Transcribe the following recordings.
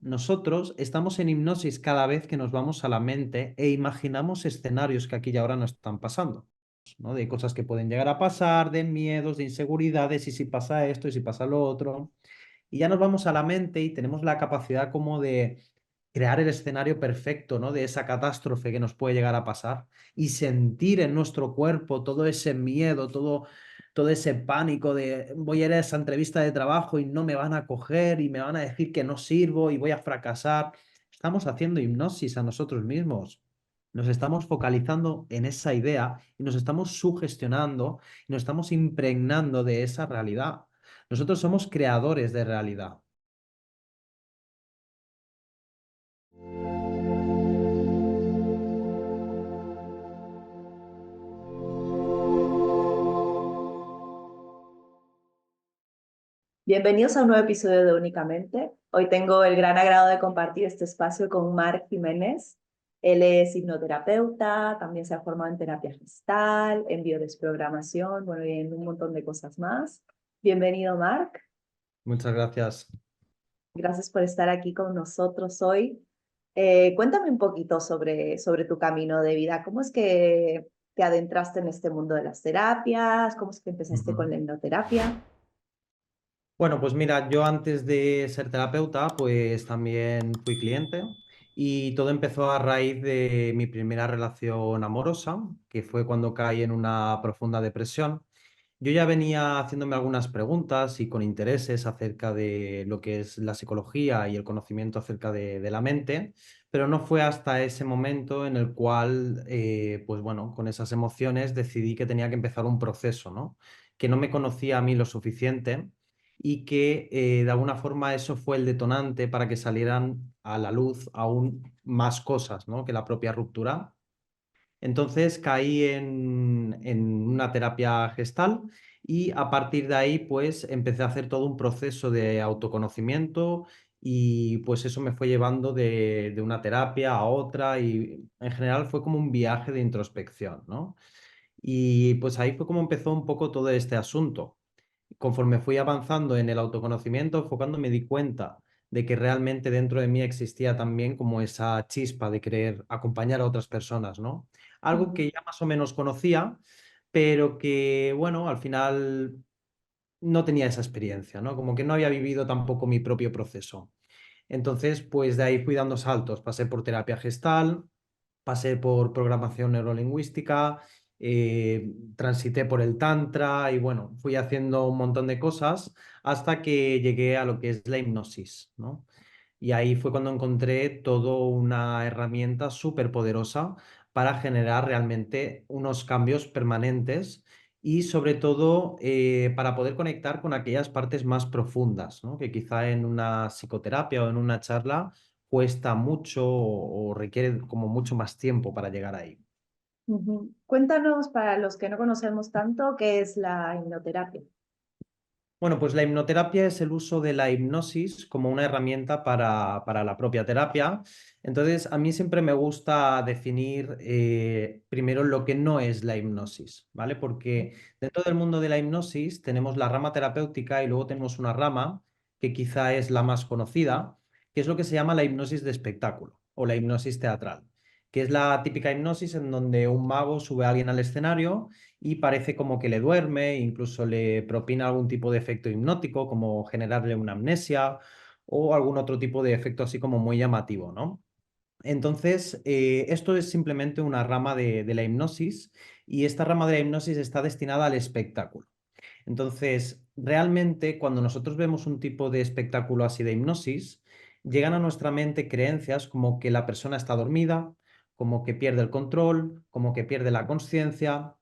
nosotros estamos en hipnosis cada vez que nos vamos a la mente e imaginamos escenarios que aquí y ahora no están pasando, ¿no? De cosas que pueden llegar a pasar, de miedos, de inseguridades, y si pasa esto, y si pasa lo otro. Y ya nos vamos a la mente y tenemos la capacidad como de crear el escenario perfecto, ¿no? De esa catástrofe que nos puede llegar a pasar y sentir en nuestro cuerpo todo ese miedo, todo ese pánico de voy a ir a esa entrevista de trabajo y no me van a coger y me van a decir que no sirvo y voy a fracasar. Estamos haciendo hipnosis a nosotros mismos. Nos estamos focalizando en esa idea y nos estamos sugestionando y nos estamos impregnando de esa realidad. Nosotros somos creadores de realidad. Bienvenidos a un nuevo episodio de Únicamente. Hoy tengo el gran agrado de compartir este espacio con Marc Jiménez. Él es hipnoterapeuta, también se ha formado en terapia gestal, en biodesprogramación, bueno, y en un montón de cosas más. Bienvenido, Marc. Muchas gracias. Gracias por estar aquí con nosotros hoy. Cuéntame un poquito sobre tu camino de vida. ¿Cómo es que te adentraste en este mundo de las terapias? ¿Cómo es que empezaste Ujú. con la hipnoterapia? Bueno, pues mira, yo antes de ser terapeuta, pues también fui cliente y todo empezó a raíz de mi primera relación amorosa, que fue cuando caí en una profunda depresión. Yo ya venía haciéndome algunas preguntas y con intereses acerca de lo que es la psicología y el conocimiento acerca de la mente, pero no fue hasta ese momento en el cual, pues bueno, con esas emociones decidí que tenía que empezar un proceso, ¿no? Que no me conocía a mí lo suficiente y que de alguna forma eso fue el detonante para que salieran a la luz aún más cosas, ¿no? Que la propia ruptura. Entonces caí en una terapia gestal y a partir de ahí pues empecé a hacer todo un proceso de autoconocimiento y pues eso me fue llevando de una terapia a otra y en general fue como un viaje de introspección, ¿no? Y pues ahí fue como empezó un poco todo este asunto. Conforme fui avanzando en el autoconocimiento, fue cuando me di cuenta de que realmente dentro de mí existía también como esa chispa de querer acompañar a otras personas, ¿no? Algo Ujú, que ya más o menos conocía, pero que, bueno, al final no tenía esa experiencia, ¿no? Como que no había vivido tampoco mi propio proceso. Entonces, pues de ahí fui dando saltos. Pasé por terapia gestal, pasé por programación neurolingüística, transité por el tantra y bueno, fui haciendo un montón de cosas hasta que llegué a lo que es la hipnosis, ¿no? Y ahí fue cuando encontré toda una herramienta súper poderosa para generar realmente unos cambios permanentes y sobre todo para poder conectar con aquellas partes más profundas, ¿no? Que quizá en una psicoterapia o en una charla cuesta mucho o requiere como mucho más tiempo para llegar ahí. ujú. Cuéntanos, para los que no conocemos tanto, qué es la hipnoterapia. Bueno, pues la hipnoterapia es el uso de la hipnosis como una herramienta para la propia terapia. Entonces, a mí siempre me gusta definir primero lo que no es la hipnosis, ¿vale? Porque dentro del mundo de la hipnosis tenemos la rama terapéutica y luego tenemos una rama que quizá es la más conocida, que es lo que se llama la hipnosis de espectáculo o la hipnosis teatral, que es la típica hipnosis en donde un mago sube a alguien al escenario y parece como que le duerme, incluso le propina algún tipo de efecto hipnótico, como generarle una amnesia o algún otro tipo de efecto así como muy llamativo, ¿no? Entonces, esto es simplemente una rama de la hipnosis y esta rama de la hipnosis está destinada al espectáculo. Entonces, realmente cuando nosotros vemos un tipo de espectáculo así de hipnosis, llegan a nuestra mente creencias como que la persona está dormida, como que pierde el control, como que pierde la conciencia.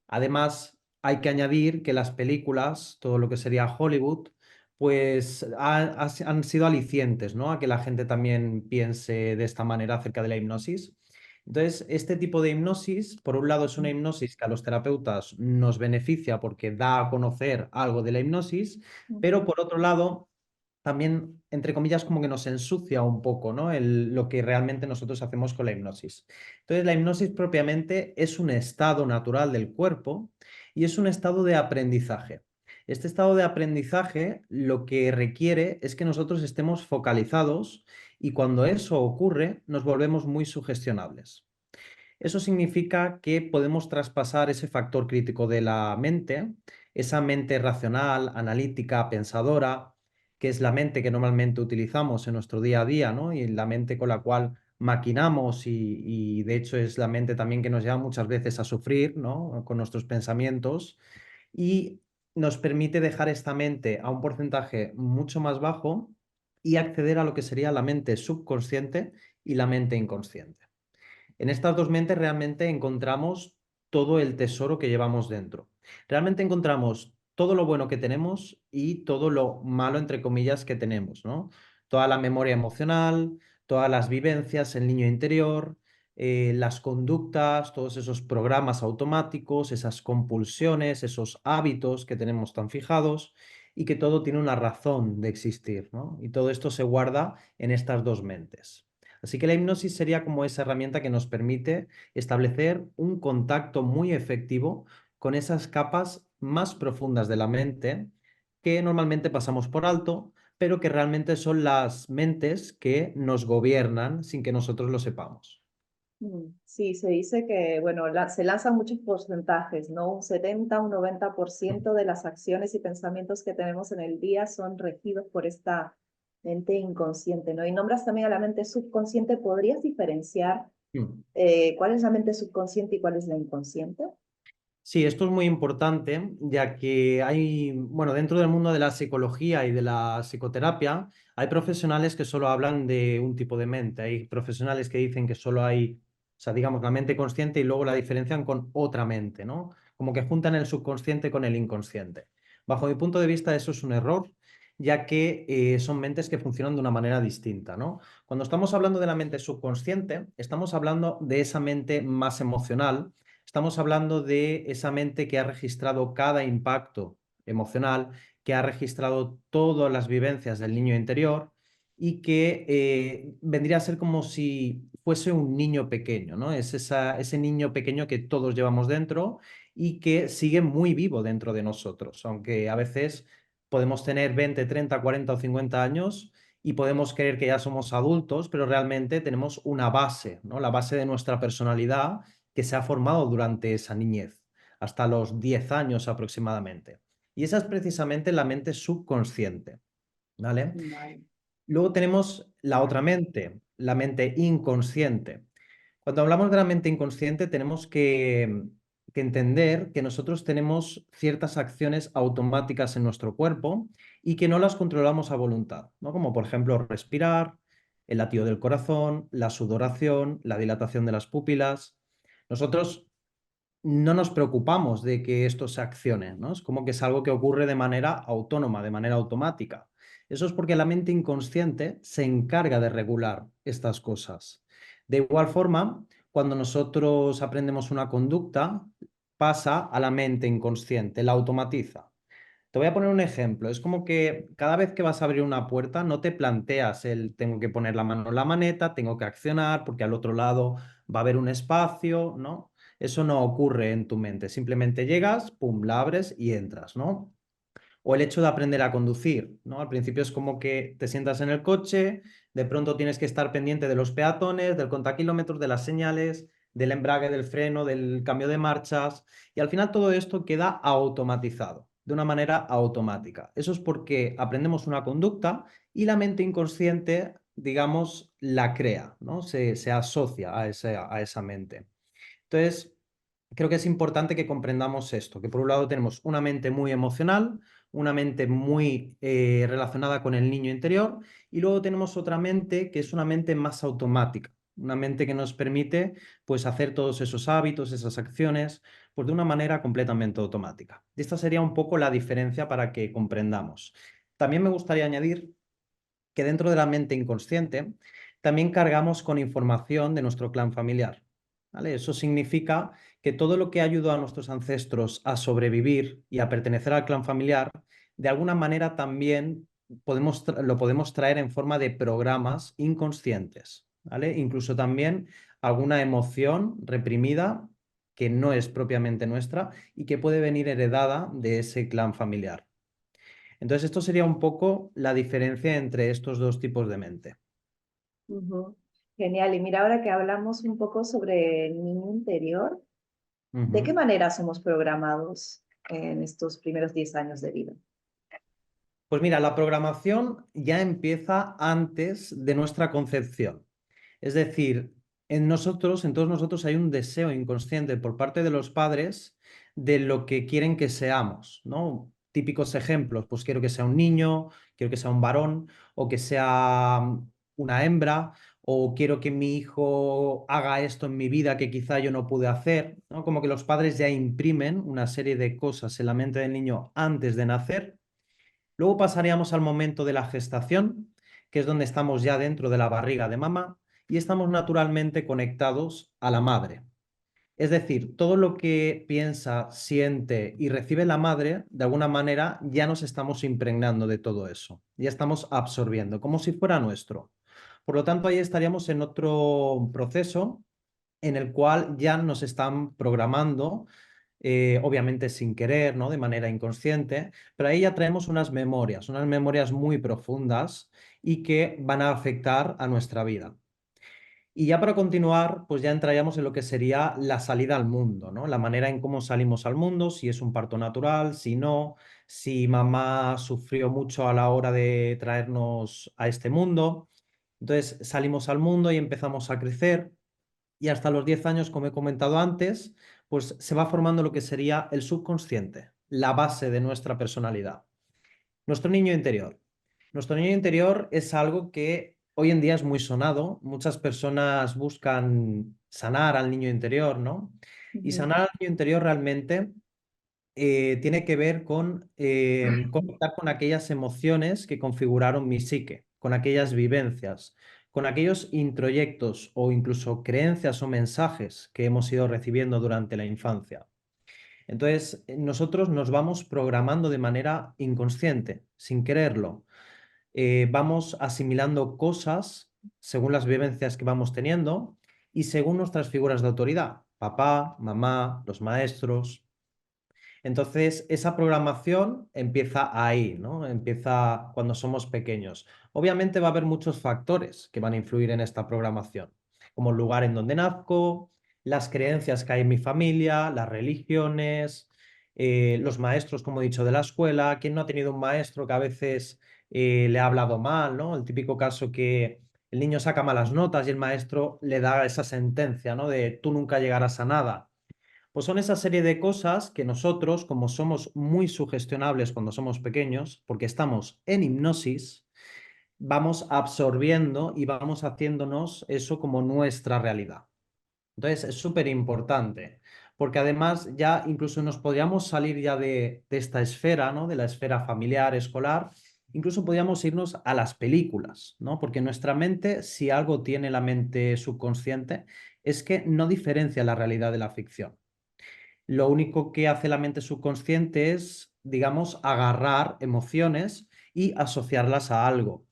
Además, hay que añadir que las películas, todo lo que sería Hollywood, pues han sido alicientes, ¿no? A que la gente también piense de esta manera acerca de la hipnosis. Entonces, este tipo de hipnosis, por un lado, es una hipnosis que a los terapeutas nos beneficia porque da a conocer algo de la hipnosis, pero Ujú, por otro lado, también, entre comillas, como que nos ensucia un poco, ¿no? Lo que realmente nosotros hacemos con la hipnosis. Entonces, la hipnosis propiamente es un estado natural del cuerpo y es un estado de aprendizaje. Este estado de aprendizaje lo que requiere es que nosotros estemos focalizados y cuando eso ocurre nos volvemos muy sugestionables. Eso significa que podemos traspasar ese factor crítico de la mente, esa mente racional, analítica, pensadora, que es la mente que normalmente utilizamos en nuestro día a día, ¿no? Y la mente con la cual maquinamos y de hecho es la mente también que nos lleva muchas veces a sufrir, ¿no? Con nuestros pensamientos y nos permite dejar esta mente a un porcentaje mucho más bajo y acceder a lo que sería la mente subconsciente y la mente inconsciente. En estas dos mentes realmente encontramos todo el tesoro que llevamos dentro. Realmente encontramos todo lo bueno que tenemos y todo lo malo, entre comillas, que tenemos, ¿no? Toda la memoria emocional, todas las vivencias, el niño interior, las conductas, todos esos programas automáticos, esas compulsiones, esos hábitos que tenemos tan fijados y que todo tiene una razón de existir, ¿no? Y todo esto se guarda en estas dos mentes. Así que la hipnosis sería como esa herramienta que nos permite establecer un contacto muy efectivo con esas capas más profundas de la mente que normalmente pasamos por alto, pero que realmente son las mentes que nos gobiernan sin que nosotros lo sepamos. Sí, se dice que, bueno, se lanzan muchos porcentajes, ¿no? Un 70, un 90% de las acciones y pensamientos que tenemos en el día son regidos por esta mente inconsciente, ¿no? Y nombras también a la mente subconsciente. ¿Podrías diferenciar Mm. cuál es la mente subconsciente y cuál es la inconsciente? Sí, esto es muy importante, ya que hay, bueno, dentro del mundo de la psicología y de la psicoterapia, hay profesionales que solo hablan de un tipo de mente. Hay profesionales que dicen que solo hay, o sea, digamos, la mente consciente y luego la diferencian con otra mente, ¿no? Como que juntan el subconsciente con el inconsciente. Bajo mi punto de vista, eso es un error, ya que son mentes que funcionan de una manera distinta, ¿no? Cuando estamos hablando de la mente subconsciente, estamos hablando de esa mente más emocional. Estamos hablando de esa mente que ha registrado cada impacto emocional, que ha registrado todas las vivencias del niño interior y que vendría a ser como si fuese un niño pequeño, ¿no? Es ese niño pequeño que todos llevamos dentro y que sigue muy vivo dentro de nosotros, aunque a veces podemos tener 20, 30, 40 o 50 años y podemos creer que ya somos adultos, pero realmente tenemos una base, ¿no? La base de nuestra personalidad que se ha formado durante esa niñez, hasta los 10 años aproximadamente. Y esa es precisamente la mente subconsciente, ¿vale? Vale. Luego tenemos la otra mente, la mente inconsciente. Cuando hablamos de la mente inconsciente, tenemos que entender que nosotros tenemos ciertas acciones automáticas en nuestro cuerpo y que no las controlamos a voluntad, ¿no? Como por ejemplo respirar, el latido del corazón, la sudoración, la dilatación de las pupilas. Nosotros no nos preocupamos de que esto se accione, ¿no? Es como que es algo que ocurre de manera autónoma, de manera automática. Eso es porque la mente inconsciente se encarga de regular estas cosas. De igual forma, cuando nosotros aprendemos una conducta, pasa a la mente inconsciente, la automatiza. Te voy a poner un ejemplo. Es como que cada vez que vas a abrir una puerta, no te planteas el tengo que poner la mano en la maneta, tengo que accionar porque al otro lado va a haber un espacio, ¿no? Eso no ocurre en tu mente. Simplemente llegas, pum, la abres y entras, ¿no? O el hecho de aprender a conducir, ¿no? Al principio es como que te sientas en el coche, de pronto tienes que estar pendiente de los peatones, del contakilómetros, de las señales, del embrague, del freno, del cambio de marchas, y al final todo esto queda automatizado, de una manera automática. Eso es porque aprendemos una conducta y la mente inconsciente, digamos, la crea, ¿no? Se asocia a esa mente. Entonces, creo que es importante que comprendamos esto, que por un lado tenemos una mente muy emocional, una mente muy relacionada con el niño interior y luego tenemos otra mente que es una mente más automática, una mente que nos permite pues hacer todos esos hábitos, esas acciones, pues de una manera completamente automática. Y esta sería un poco la diferencia para que comprendamos. También me gustaría añadir que dentro de la mente inconsciente también cargamos con información de nuestro clan familiar. ¿Vale? Eso significa que todo lo que ayudó a nuestros ancestros a sobrevivir y a pertenecer al clan familiar, de alguna manera también lo podemos traer en forma de programas inconscientes. ¿Vale? Incluso también alguna emoción reprimida que no es propiamente nuestra y que puede venir heredada de ese clan familiar. Entonces, esto sería un poco la diferencia entre estos dos tipos de mente. Ujú. Genial. Y mira, ahora que hablamos un poco sobre el niño interior, ¿de qué Ujú. manera somos programados en estos primeros 10 años de vida? Pues mira, la programación ya empieza antes de nuestra concepción. Es decir, en nosotros, en todos nosotros hay un deseo inconsciente por parte de los padres de lo que quieren que seamos, ¿no? Típicos ejemplos, pues quiero que sea un niño, quiero que sea un varón, o que sea una hembra, o quiero que mi hijo haga esto en mi vida que quizá yo no pude hacer, ¿no? Como que los padres ya imprimen una serie de cosas en la mente del niño antes de nacer. Luego pasaríamos al momento de la gestación, que es donde estamos ya dentro de la barriga de mamá y estamos naturalmente conectados a la madre. Es decir, todo lo que piensa, siente y recibe la madre, de alguna manera ya nos estamos impregnando de todo eso, ya estamos absorbiendo, como si fuera nuestro. Por lo tanto, ahí estaríamos en otro proceso en el cual ya nos están programando, obviamente sin querer, ¿no? De manera inconsciente, pero ahí ya traemos unas memorias muy profundas y que van a afectar a nuestra vida. Y ya para continuar, pues ya entraríamos en lo que sería la salida al mundo, ¿no? La manera en cómo salimos al mundo, si es un parto natural, si no, si mamá sufrió mucho a la hora de traernos a este mundo. Entonces salimos al mundo y empezamos a crecer y hasta los 10 años, como he comentado antes, pues se va formando lo que sería el subconsciente, la base de nuestra personalidad. Nuestro niño interior. Nuestro niño interior es algo que hoy en día es muy sonado. Muchas personas buscan sanar al niño interior, ¿no? Y Ujú. sanar al niño interior realmente tiene que ver con conectar con aquellas emociones que configuraron mi psique, con aquellas vivencias, con aquellos introyectos o incluso creencias o mensajes que hemos ido recibiendo durante la infancia. Entonces, nosotros nos vamos programando de manera inconsciente, sin quererlo. Vamos asimilando cosas según las vivencias que vamos teniendo y según nuestras figuras de autoridad, papá, mamá, los maestros. Entonces, esa programación empieza ahí, ¿no? Empieza cuando somos pequeños. Obviamente va a haber muchos factores que van a influir en esta programación, como el lugar en donde nazco, las creencias que hay en mi familia, las religiones, los maestros, como he dicho, de la escuela. ¿Quién no ha tenido un maestro que a veces le ha hablado mal, ¿no? El típico caso que el niño saca malas notas y el maestro le da esa sentencia, ¿no? De tú nunca llegarás a nada. Pues son esa serie de cosas que nosotros, como somos muy sugestionables cuando somos pequeños, porque estamos en hipnosis, vamos absorbiendo y vamos haciéndonos eso como nuestra realidad. Entonces es súper importante, porque además ya incluso nos podríamos salir ya de esta esfera, ¿no? De la esfera familiar, escolar, incluso podríamos irnos a las películas, ¿no? Porque nuestra mente, si algo tiene la mente subconsciente, es que no diferencia la realidad de la ficción. Lo único que hace la mente subconsciente es, digamos, agarrar emociones y asociarlas a algo.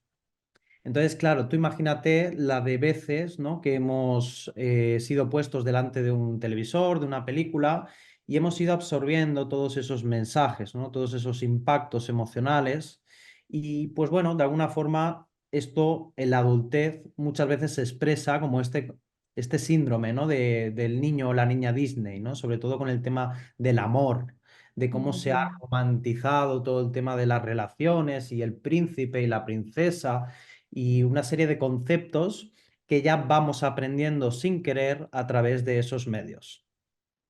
Entonces, claro, tú imagínate la de veces, ¿no? Que hemos sido puestos delante de un televisor, de una película, y hemos ido absorbiendo todos esos mensajes, ¿no? Todos esos impactos emocionales. Y pues bueno, de alguna forma, esto en la adultez muchas veces se expresa como este síndrome, ¿no? Del niño o la niña Disney, ¿no? Sobre todo con el tema del amor, de cómo se ha Ujú. romantizado todo el tema de las relaciones y el príncipe y la princesa y una serie de conceptos que ya vamos aprendiendo sin querer a través de esos medios.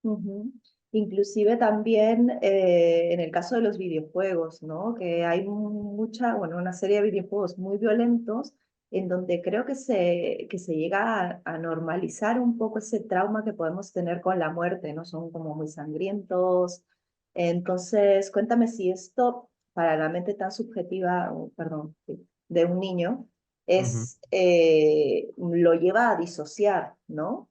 Ujú. Inclusive también en el caso de los videojuegos, ¿no? Que hay mucha, bueno, una serie de videojuegos muy violentos en donde creo que se llega a normalizar un poco ese trauma que podemos tener con la muerte, ¿no? Son como muy sangrientos. Entonces, cuéntame si esto, para la mente tan subjetiva, perdón, sí, de un niño, Ujú, lo lleva a disociar, ¿no?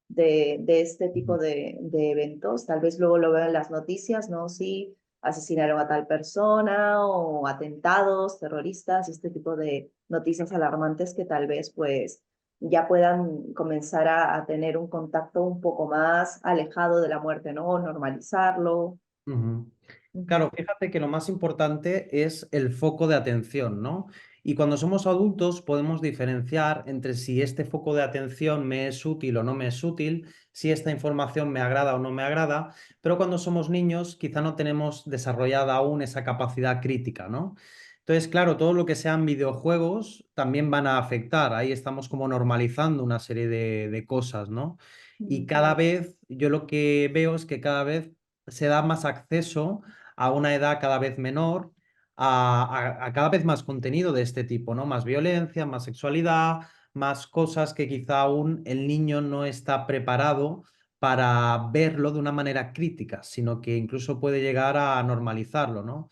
De este tipo de eventos. Tal vez luego lo veo en las noticias, ¿no? Si asesinaron a tal persona o atentados terroristas, este tipo de noticias alarmantes que tal vez pues ya puedan comenzar a tener un contacto un poco más alejado de la muerte, ¿no? O normalizarlo. ujú. Ujú, Claro, fíjate que lo más importante es el foco de atención, ¿no? Y cuando somos adultos podemos diferenciar entre si este foco de atención me es útil o no me es útil, si esta información me agrada o no me agrada, pero cuando somos niños quizá no tenemos desarrollada aún esa capacidad crítica, ¿no? Entonces, claro, todo lo que sean videojuegos también van a afectar. Ahí estamos como normalizando una serie de cosas, ¿no? Y ujú, cada vez, yo lo que veo es que cada vez se da más acceso a una edad cada vez menor, a cada vez más contenido de este tipo, ¿no? Más violencia, más sexualidad, más cosas que quizá aún el niño no está preparado para verlo de una manera crítica, sino que incluso puede llegar a normalizarlo, ¿no?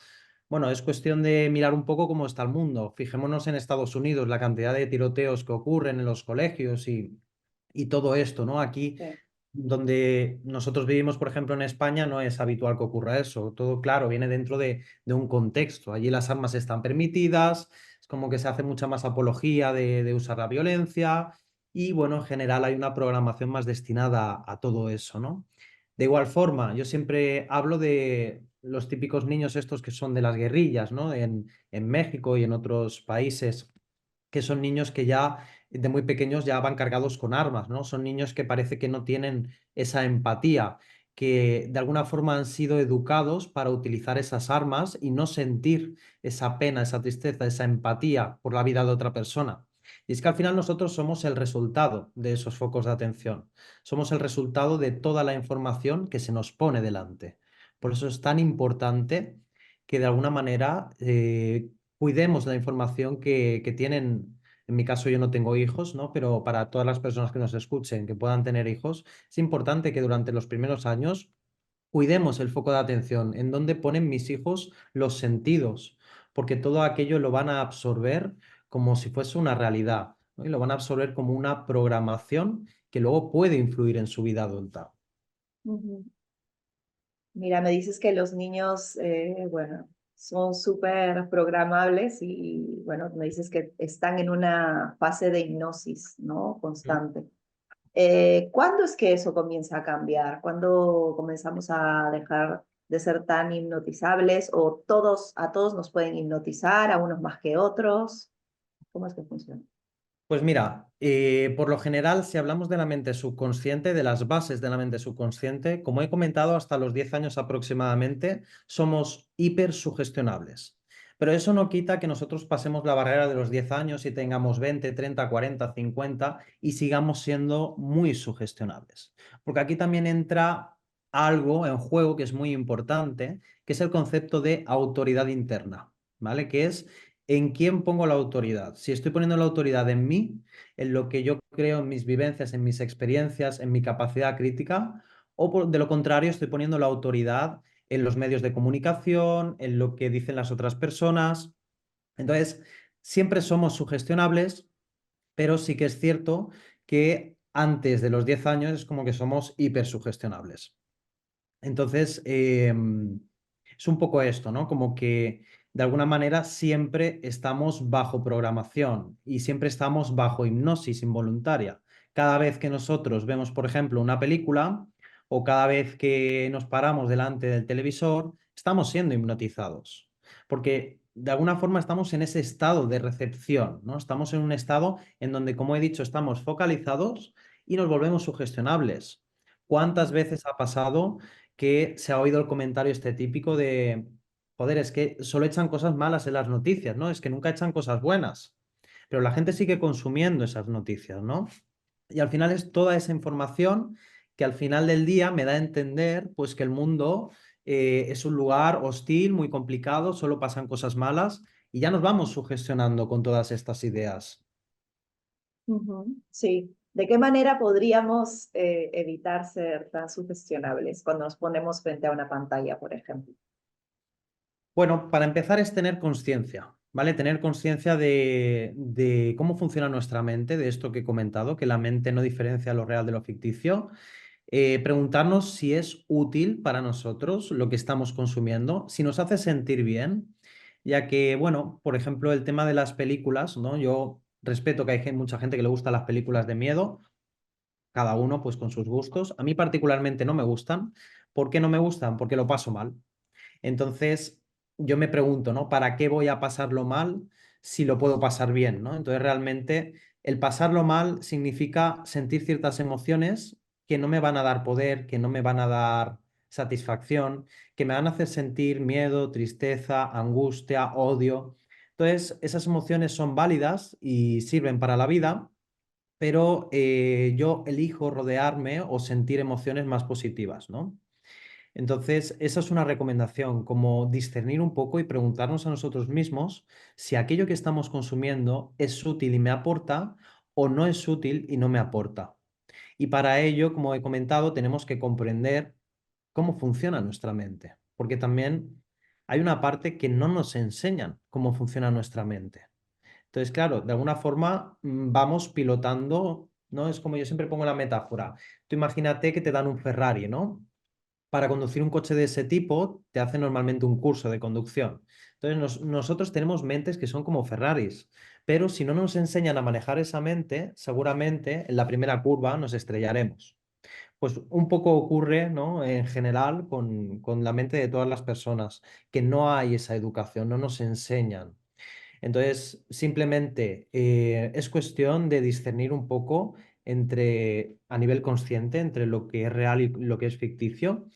Bueno, es cuestión de mirar un poco cómo está el mundo. Fijémonos en Estados Unidos, la cantidad de tiroteos que ocurren en los colegios y todo esto, ¿no? Aquí sí. donde nosotros vivimos, por ejemplo, en España, no es habitual que ocurra eso. Todo, claro, viene dentro de un contexto. Allí las armas están permitidas, es como que se hace mucha más apología de usar la violencia y, bueno, en general hay una programación más destinada a todo eso, ¿no? De igual forma, yo siempre hablo de los típicos niños estos que son de las guerrillas, ¿no? En México y en otros países que son niños que ya de muy pequeños ya van cargados con armas, ¿no? Son niños que parece que no tienen esa empatía, que de alguna forma han sido educados para utilizar esas armas y no sentir esa pena, esa tristeza, esa empatía por la vida de otra persona. Y es que al final nosotros somos el resultado de esos focos de atención, somos el resultado de toda la información que se nos pone delante. Por eso es tan importante que de alguna manera cuidemos la información que tienen. En mi caso yo no tengo hijos, ¿no? Pero para todas las personas que nos escuchen, que puedan tener hijos, es importante que durante los primeros años cuidemos el foco de atención, en dónde ponen mis hijos los sentidos, porque todo aquello lo van a absorber como si fuese una realidad, ¿no? Y lo van a absorber como una programación que luego puede influir en su vida adulta. Ujú. Mira, me dices que los niños, bueno, son súper programables y, bueno, me dices que están en una fase de hipnosis, ¿no? Constante. ¿Cuándo es que eso comienza a cambiar? ¿Cuándo comenzamos a dejar de ser tan hipnotizables o a todos nos pueden hipnotizar, a unos más que otros? ¿Cómo es que funciona? Pues mira, por lo general, si hablamos de la mente subconsciente, de las bases de la mente subconsciente, como he comentado, hasta los 10 años aproximadamente, somos hipersugestionables. Pero eso no quita que nosotros pasemos la barrera de los 10 años y tengamos 20, 30, 40, 50 y sigamos siendo muy sugestionables. Porque aquí también entra algo en juego que es muy importante, que es el concepto de autoridad interna, ¿vale? Que es ¿en quién pongo la autoridad? Si estoy poniendo la autoridad en mí, en lo que yo creo, en mis vivencias, en mis experiencias, en mi capacidad crítica, o de lo contrario, estoy poniendo la autoridad en los medios de comunicación, en lo que dicen las otras personas. Entonces, siempre somos sugestionables, pero sí que es cierto que antes de los 10 años es como que somos hipersugestionables. Entonces, es un poco esto, ¿no? Como que de alguna manera siempre estamos bajo programación y siempre estamos bajo hipnosis involuntaria. Cada vez que nosotros vemos, por ejemplo, una película o cada vez que nos paramos delante del televisor, estamos siendo hipnotizados. Porque de alguna forma estamos en ese estado de recepción, ¿no? Estamos en un estado en donde, como he dicho, estamos focalizados y nos volvemos sugestionables. ¿Cuántas veces ha pasado que se ha oído el comentario este típico de, joder, es que solo echan cosas malas en las noticias, ¿no? Es que nunca echan cosas buenas, pero la gente sigue consumiendo esas noticias, ¿no? Y al final es toda esa información que al final del día me da a entender, pues, que el mundo es un lugar hostil, muy complicado, solo pasan cosas malas y ya nos vamos sugestionando con todas estas ideas. Ujú, sí. ¿De qué manera podríamos evitar ser tan sugestionables cuando nos ponemos frente a una pantalla, por ejemplo? Bueno, para empezar es tener conciencia, ¿vale? Tener conciencia de cómo funciona nuestra mente, de esto que he comentado, que la mente no diferencia lo real de lo ficticio. Preguntarnos si es útil para nosotros lo que estamos consumiendo, si nos hace sentir bien, ya que, bueno, por ejemplo, el tema de las películas, ¿no? Yo respeto que hay mucha gente que le gusta las películas de miedo, cada uno pues con sus gustos. A mí particularmente no me gustan. ¿Por qué no me gustan? Porque lo paso mal. Entonces, yo me pregunto, ¿no? ¿Para qué voy a pasarlo mal si lo puedo pasar bien, ¿no? Entonces, realmente, el pasarlo mal significa sentir ciertas emociones que no me van a dar poder, que no me van a dar satisfacción, que me van a hacer sentir miedo, tristeza, angustia, odio. Entonces, esas emociones son válidas y sirven para la vida, pero yo elijo rodearme o sentir emociones más positivas, ¿no? Entonces, esa es una recomendación, como discernir un poco y preguntarnos a nosotros mismos si aquello que estamos consumiendo es útil y me aporta o no es útil y no me aporta. Y para ello, como he comentado, tenemos que comprender cómo funciona nuestra mente, porque también hay una parte que no nos enseñan cómo funciona nuestra mente. Entonces, claro, de alguna forma vamos pilotando, ¿no? Es como yo siempre pongo la metáfora. Tú imagínate que te dan un Ferrari, ¿no? Para conducir un coche de ese tipo, te hacen normalmente un curso de conducción. Entonces, nosotros tenemos mentes que son como Ferraris, pero si no nos enseñan a manejar esa mente, seguramente en la primera curva nos estrellaremos. Pues un poco ocurre, ¿no? En general con la mente de todas las personas, que no hay esa educación, no nos enseñan. Entonces, simplemente es cuestión de discernir un poco entre, a nivel consciente, entre lo que es real y lo que es ficticio.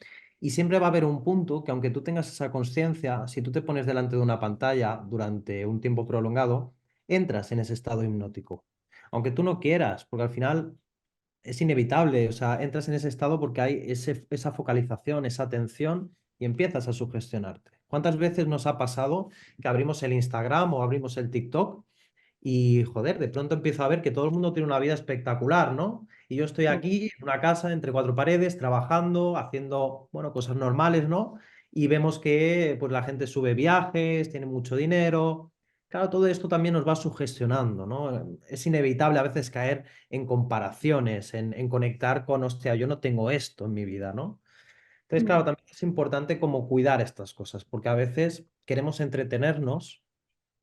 Y siempre va a haber un punto que, aunque tú tengas esa conciencia, si tú te pones delante de una pantalla durante un tiempo prolongado, entras en ese estado hipnótico. Aunque tú no quieras, porque al final es inevitable, o sea, entras en ese estado porque hay esa focalización, esa atención y empiezas a sugestionarte. ¿Cuántas veces nos ha pasado que abrimos el Instagram o abrimos el TikTok y, joder, de pronto empiezo a ver que todo el mundo tiene una vida espectacular, ¿no? Y yo estoy Mm. aquí en una casa entre cuatro paredes, trabajando, haciendo, bueno, cosas normales, ¿no? Y vemos que pues la gente sube viajes, tiene mucho dinero. Claro, todo esto también nos va sugestionando, ¿no? Es inevitable a veces caer en comparaciones, en conectar con, hostia, yo no tengo esto en mi vida, ¿no? Entonces, claro, Mm. también es importante como cuidar estas cosas, porque a veces queremos entretenernos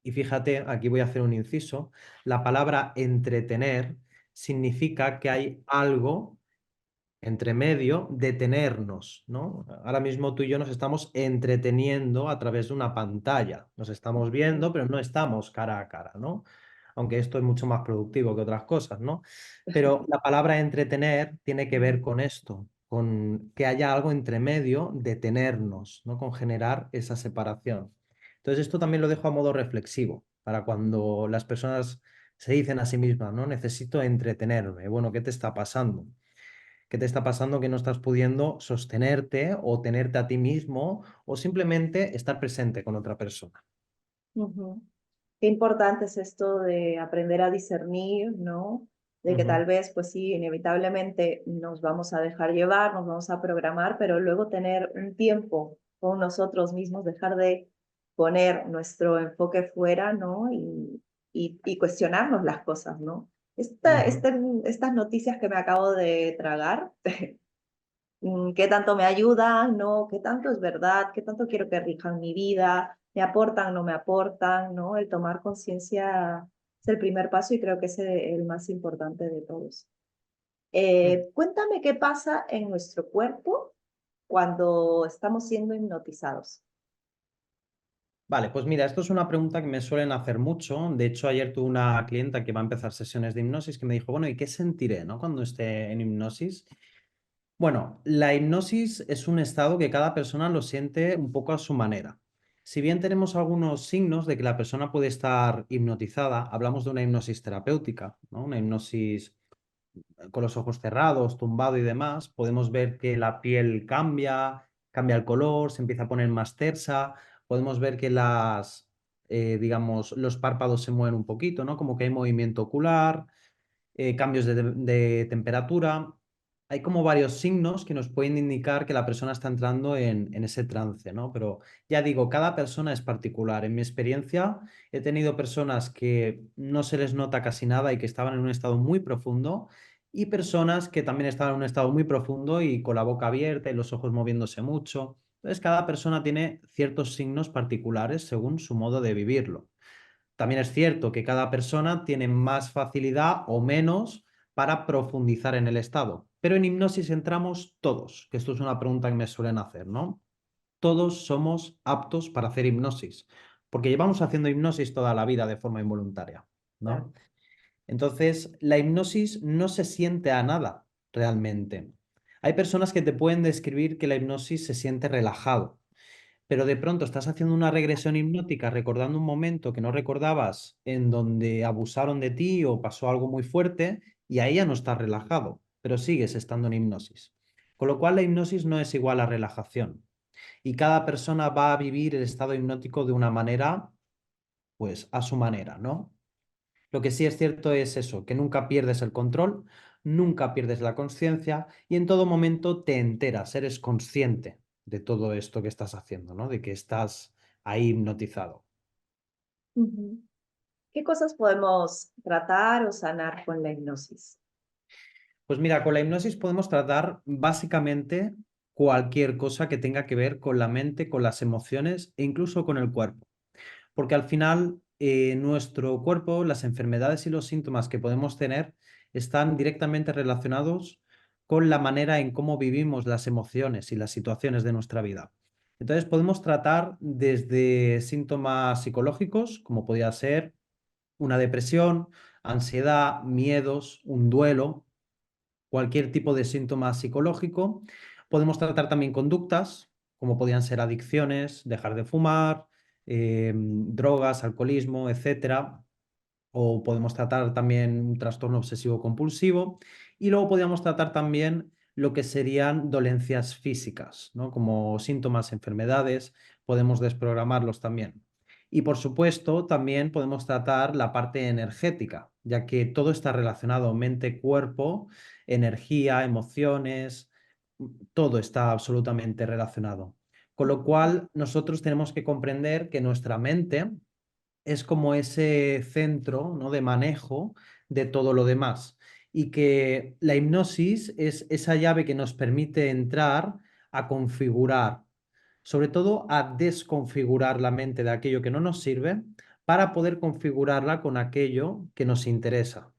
y fíjate, aquí voy a hacer un inciso, la palabra entretener significa que hay algo entre medio detenernos, ¿no? Ahora mismo tú y yo nos estamos entreteniendo a través de una pantalla. Nos estamos viendo, pero no estamos cara a cara, ¿no? Aunque esto es mucho más productivo que otras cosas, ¿no? Pero la palabra entretener tiene que ver con esto, con que haya algo entre medio, detenernos, ¿no? Con generar esa separación. Entonces, esto también lo dejo a modo reflexivo, para cuando las personas se dicen a sí mismas, ¿no? Necesito entretenerme. Bueno, ¿qué te está pasando? ¿Qué te está pasando que no estás pudiendo sostenerte o tenerte a ti mismo o simplemente estar presente con otra persona? Ujú. Qué importante es esto de aprender a discernir, ¿no? De que Ujú, tal vez, pues sí, inevitablemente nos vamos a dejar llevar, nos vamos a programar, pero luego tener un tiempo con nosotros mismos, dejar de poner nuestro enfoque fuera, ¿no? Y cuestionarnos las cosas, ¿no? ujú. Estas noticias que me acabo de tragar, qué tanto me ayudan, ¿no? Qué tanto es verdad, qué tanto quiero que rijan mi vida, me aportan, no me aportan, ¿no? El tomar conciencia es el primer paso y creo que es el más importante de todos. Mm. Cuéntame qué pasa en nuestro cuerpo cuando estamos siendo hipnotizados. Vale, pues mira, esto es una pregunta que me suelen hacer mucho. De hecho, ayer tuve una clienta que va a empezar sesiones de hipnosis que me dijo, bueno, ¿y qué sentiré, no, cuando esté en hipnosis? Bueno, la hipnosis es un estado que cada persona lo siente un poco a su manera. Si bien tenemos algunos signos de que la persona puede estar hipnotizada, hablamos de una hipnosis terapéutica, ¿no? Una hipnosis con los ojos cerrados, tumbado y demás, podemos ver que la piel cambia, cambia el color, se empieza a poner más tersa, podemos ver que digamos, los párpados se mueven un poquito, ¿no? Como que hay movimiento ocular, cambios de temperatura. Hay como varios signos que nos pueden indicar que la persona está entrando en ese trance, ¿no? Pero ya digo, cada persona es particular. En mi experiencia, he tenido personas que no se les nota casi nada y que estaban en un estado muy profundo, y personas que también estaban en un estado muy profundo y con la boca abierta y los ojos moviéndose mucho. Entonces, cada persona tiene ciertos signos particulares según su modo de vivirlo. También es cierto que cada persona tiene más facilidad o menos para profundizar en el estado, pero en hipnosis entramos todos, que esto es una pregunta que me suelen hacer, ¿no? todos somos aptos para hacer hipnosis, porque llevamos haciendo hipnosis toda la vida de forma involuntaria, Claro. ¿no? Entonces, la hipnosis no se siente a nada realmente. Hay personas que te pueden describir que la hipnosis se siente relajado, pero de pronto estás haciendo una regresión hipnótica recordando un momento que no recordabas en donde abusaron de ti o pasó algo muy fuerte y ahí ya no estás relajado, pero sigues estando en hipnosis. Con lo cual la hipnosis no es igual a relajación y cada persona va a vivir el estado hipnótico de una manera, pues a su manera, ¿no? Lo que sí es cierto es eso, que nunca pierdes el control, nunca pierdes la conciencia y en todo momento te enteras, eres consciente de todo esto que estás haciendo, ¿no? De que estás ahí hipnotizado. Ujú. ¿Qué cosas podemos tratar o sanar con la hipnosis? Pues mira, con la hipnosis podemos tratar básicamente cualquier cosa que tenga que ver con la mente, con las emociones e incluso con el cuerpo. Porque al final nuestro cuerpo, las enfermedades y los síntomas que podemos tener están directamente relacionados con la manera en cómo vivimos las emociones y las situaciones de nuestra vida. Entonces podemos tratar desde síntomas psicológicos, como podría ser una depresión, ansiedad, miedos, un duelo, cualquier tipo de síntoma psicológico. Podemos tratar también conductas, como podían ser adicciones, dejar de fumar, drogas, alcoholismo, etcétera. O podemos tratar también un trastorno obsesivo compulsivo. Y luego podríamos tratar también lo que serían dolencias físicas, ¿no? Como síntomas, enfermedades, podemos desprogramarlos también. Y por supuesto, también podemos tratar la parte energética, ya que todo está relacionado, mente, cuerpo, energía, emociones, todo está absolutamente relacionado. Con lo cual, nosotros tenemos que comprender que nuestra mente es como ese centro, ¿no? de manejo de todo lo demás y que la hipnosis es esa llave que nos permite entrar a configurar, sobre todo a desconfigurar la mente de aquello que no nos sirve para poder configurarla con aquello que nos interesa,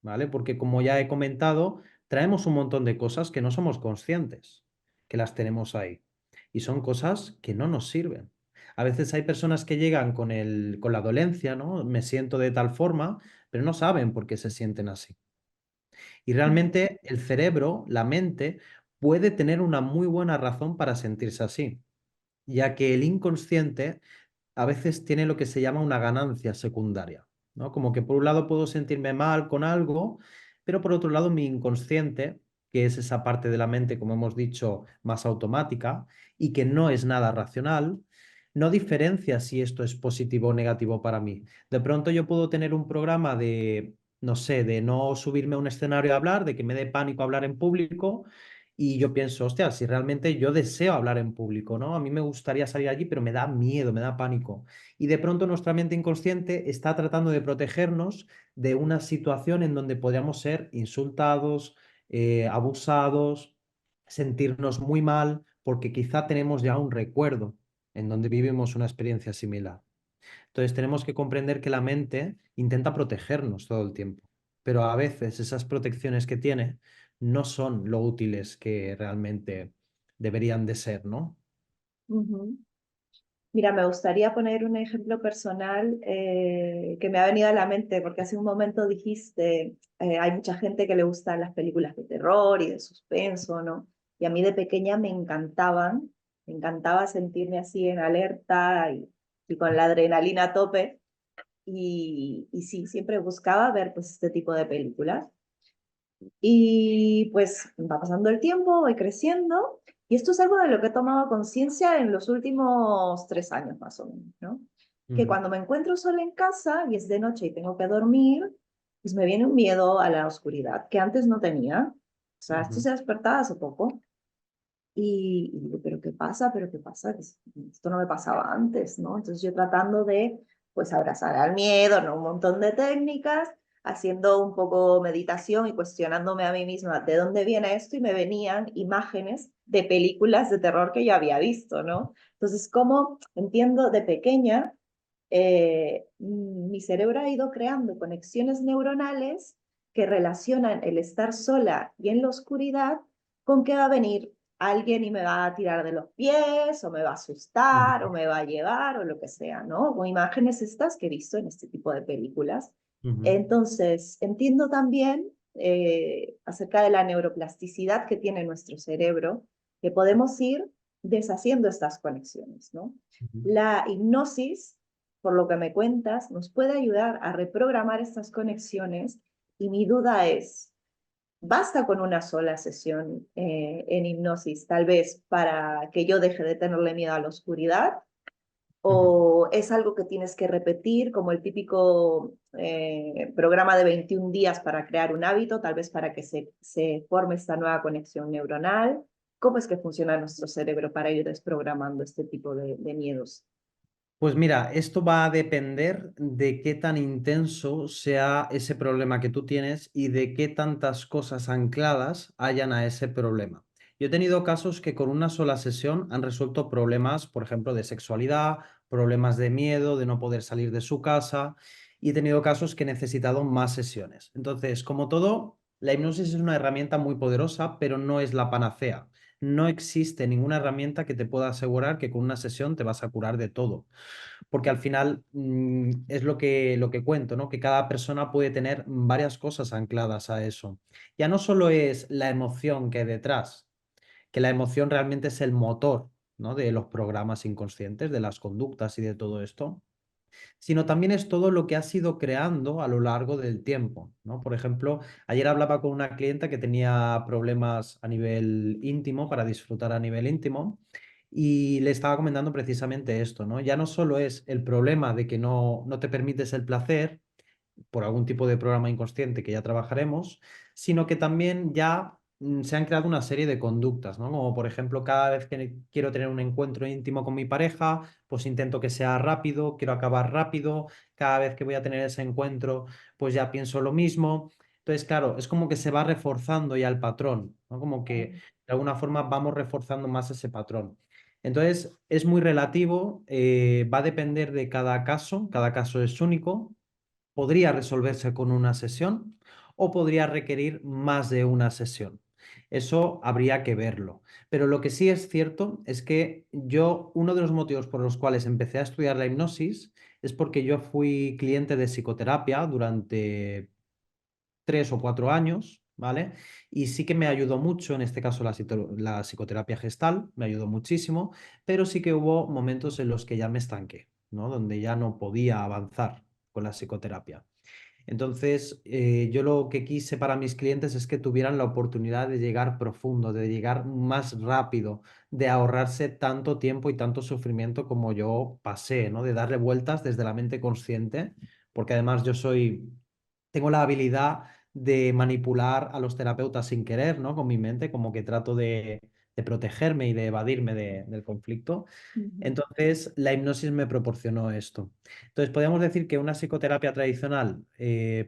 ¿vale? Porque como ya he comentado, traemos un montón de cosas que no somos conscientes, que las tenemos ahí y son cosas que no nos sirven. A veces hay personas que llegan con la dolencia, ¿no? Me siento de tal forma, pero no saben por qué se sienten así. Y realmente el cerebro, la mente, puede tener una muy buena razón para sentirse así, ya que el inconsciente a veces tiene lo que se llama una ganancia secundaria, ¿no? Como que por un lado puedo sentirme mal con algo, pero por otro lado mi inconsciente, que es esa parte de la mente, como hemos dicho, más automática y que no es nada racional, no diferencia si esto es positivo o negativo para mí. De pronto yo puedo tener un programa de, no sé, de no subirme a un escenario a hablar, de que me dé pánico hablar en público. Y yo pienso, hostia, si realmente yo deseo hablar en público, ¿no? A mí me gustaría salir allí, pero me da miedo, me da pánico. Y de pronto nuestra mente inconsciente está tratando de protegernos de una situación en donde podríamos ser insultados, abusados, sentirnos muy mal, porque quizá tenemos ya un recuerdo en donde vivimos una experiencia similar. Entonces tenemos que comprender que la mente intenta protegernos todo el tiempo, pero a veces esas protecciones que tiene no son lo útiles que realmente deberían de ser, ¿no? Ujú. Mira, me gustaría poner un ejemplo personal que me ha venido a la mente, porque hace un momento dijiste, hay mucha gente que le gustan las películas de terror y de suspenso, ¿no? Y a mí de pequeña me encantaba sentirme así en alerta y con la adrenalina a tope. Y sí, siempre buscaba ver pues este tipo de películas. Y pues va pasando el tiempo, voy creciendo, y esto es algo de lo que he tomado conciencia en los últimos 3 años más o menos, ¿no? Que Ujú, cuando me encuentro sola en casa y es de noche y tengo que dormir, pues me viene un miedo a la oscuridad que antes no tenía. O sea, esto ujú. se ha despertado hace poco. Y digo, ¿pero qué pasa? ¿Pero qué pasa? Esto no me pasaba antes, ¿no? Entonces yo tratando de, pues, abrazar al miedo, ¿no? Un montón de técnicas, haciendo un poco meditación y cuestionándome a mí misma de dónde viene esto y me venían imágenes de películas de terror que yo había visto, ¿no? Entonces, como entiendo de pequeña, mi cerebro ha ido creando conexiones neuronales que relacionan el estar sola y en la oscuridad con que va a venir alguien y me va a tirar de los pies, o me va a asustar, o me va a llevar, o lo que sea, ¿no? Con imágenes estas que he visto en este tipo de películas. Ujú, Entonces, entiendo también acerca de la neuroplasticidad que tiene nuestro cerebro, que podemos ir deshaciendo estas conexiones, ¿no? ujú. La hipnosis, por lo que me cuentas, nos puede ayudar a reprogramar estas conexiones y mi duda es, ¿basta con una sola sesión en hipnosis, tal vez para que yo deje de tenerle miedo a la oscuridad? Ujú. ¿O es algo que tienes que repetir como el típico programa de 21 días para crear un hábito, tal vez para que se forme esta nueva conexión neuronal? ¿Cómo es que funciona nuestro cerebro para ir desprogramando este tipo de miedos? Pues mira, esto va a depender de qué tan intenso sea ese problema que tú tienes y de qué tantas cosas ancladas hayan a ese problema. Yo he tenido casos que con una sola sesión han resuelto problemas, por ejemplo, de sexualidad, problemas de miedo, de no poder salir de su casa, y he tenido casos que he necesitado más sesiones. Entonces, como todo, la hipnosis es una herramienta muy poderosa, pero no es la panacea. No existe ninguna herramienta que te pueda asegurar que con una sesión te vas a curar de todo, porque al final es lo que cuento, ¿no? Que cada persona puede tener varias cosas ancladas a eso. Ya no solo es la emoción que hay detrás, que la emoción realmente es el motor, ¿no? De los programas inconscientes, de las conductas y de todo esto, sino también es todo lo que has ido creando a lo largo del tiempo, ¿no? Por ejemplo, ayer hablaba con una clienta que tenía problemas a nivel íntimo, para disfrutar a nivel íntimo, y le estaba comentando precisamente esto, ¿no? Ya no solo es el problema de que no te permites el placer por algún tipo de programa inconsciente que ya trabajaremos, sino que también ya se han creado una serie de conductas, ¿no? Como por ejemplo, cada vez que quiero tener un encuentro íntimo con mi pareja, pues intento que sea rápido, quiero acabar rápido, cada vez que voy a tener ese encuentro, pues ya pienso lo mismo. Entonces, claro, es como que se va reforzando ya el patrón, ¿no? Como que de alguna forma vamos reforzando más ese patrón. Entonces, es muy relativo, va a depender de cada caso es único, podría resolverse con una sesión o podría requerir más de una sesión. Eso habría que verlo. Pero lo que sí es cierto es que yo, uno de los motivos por los cuales empecé a estudiar la hipnosis es porque yo fui cliente de psicoterapia durante 3 o 4 años, ¿vale? Y sí que me ayudó mucho, en este caso la psicoterapia gestal, me ayudó muchísimo, pero sí que hubo momentos en los que ya me estanqué, ¿no? Donde ya no podía avanzar con la psicoterapia. Entonces, yo lo que quise para mis clientes es que tuvieran la oportunidad de llegar profundo, de llegar más rápido, de ahorrarse tanto tiempo y tanto sufrimiento como yo pasé, ¿no? De darle vueltas desde la mente consciente, porque además tengo la habilidad de manipular a los terapeutas sin querer, ¿no? Con mi mente, como que trato de protegerme y de evadirme del conflicto. Ujú. Entonces, la hipnosis me proporcionó esto. Entonces, podríamos decir que una psicoterapia tradicional,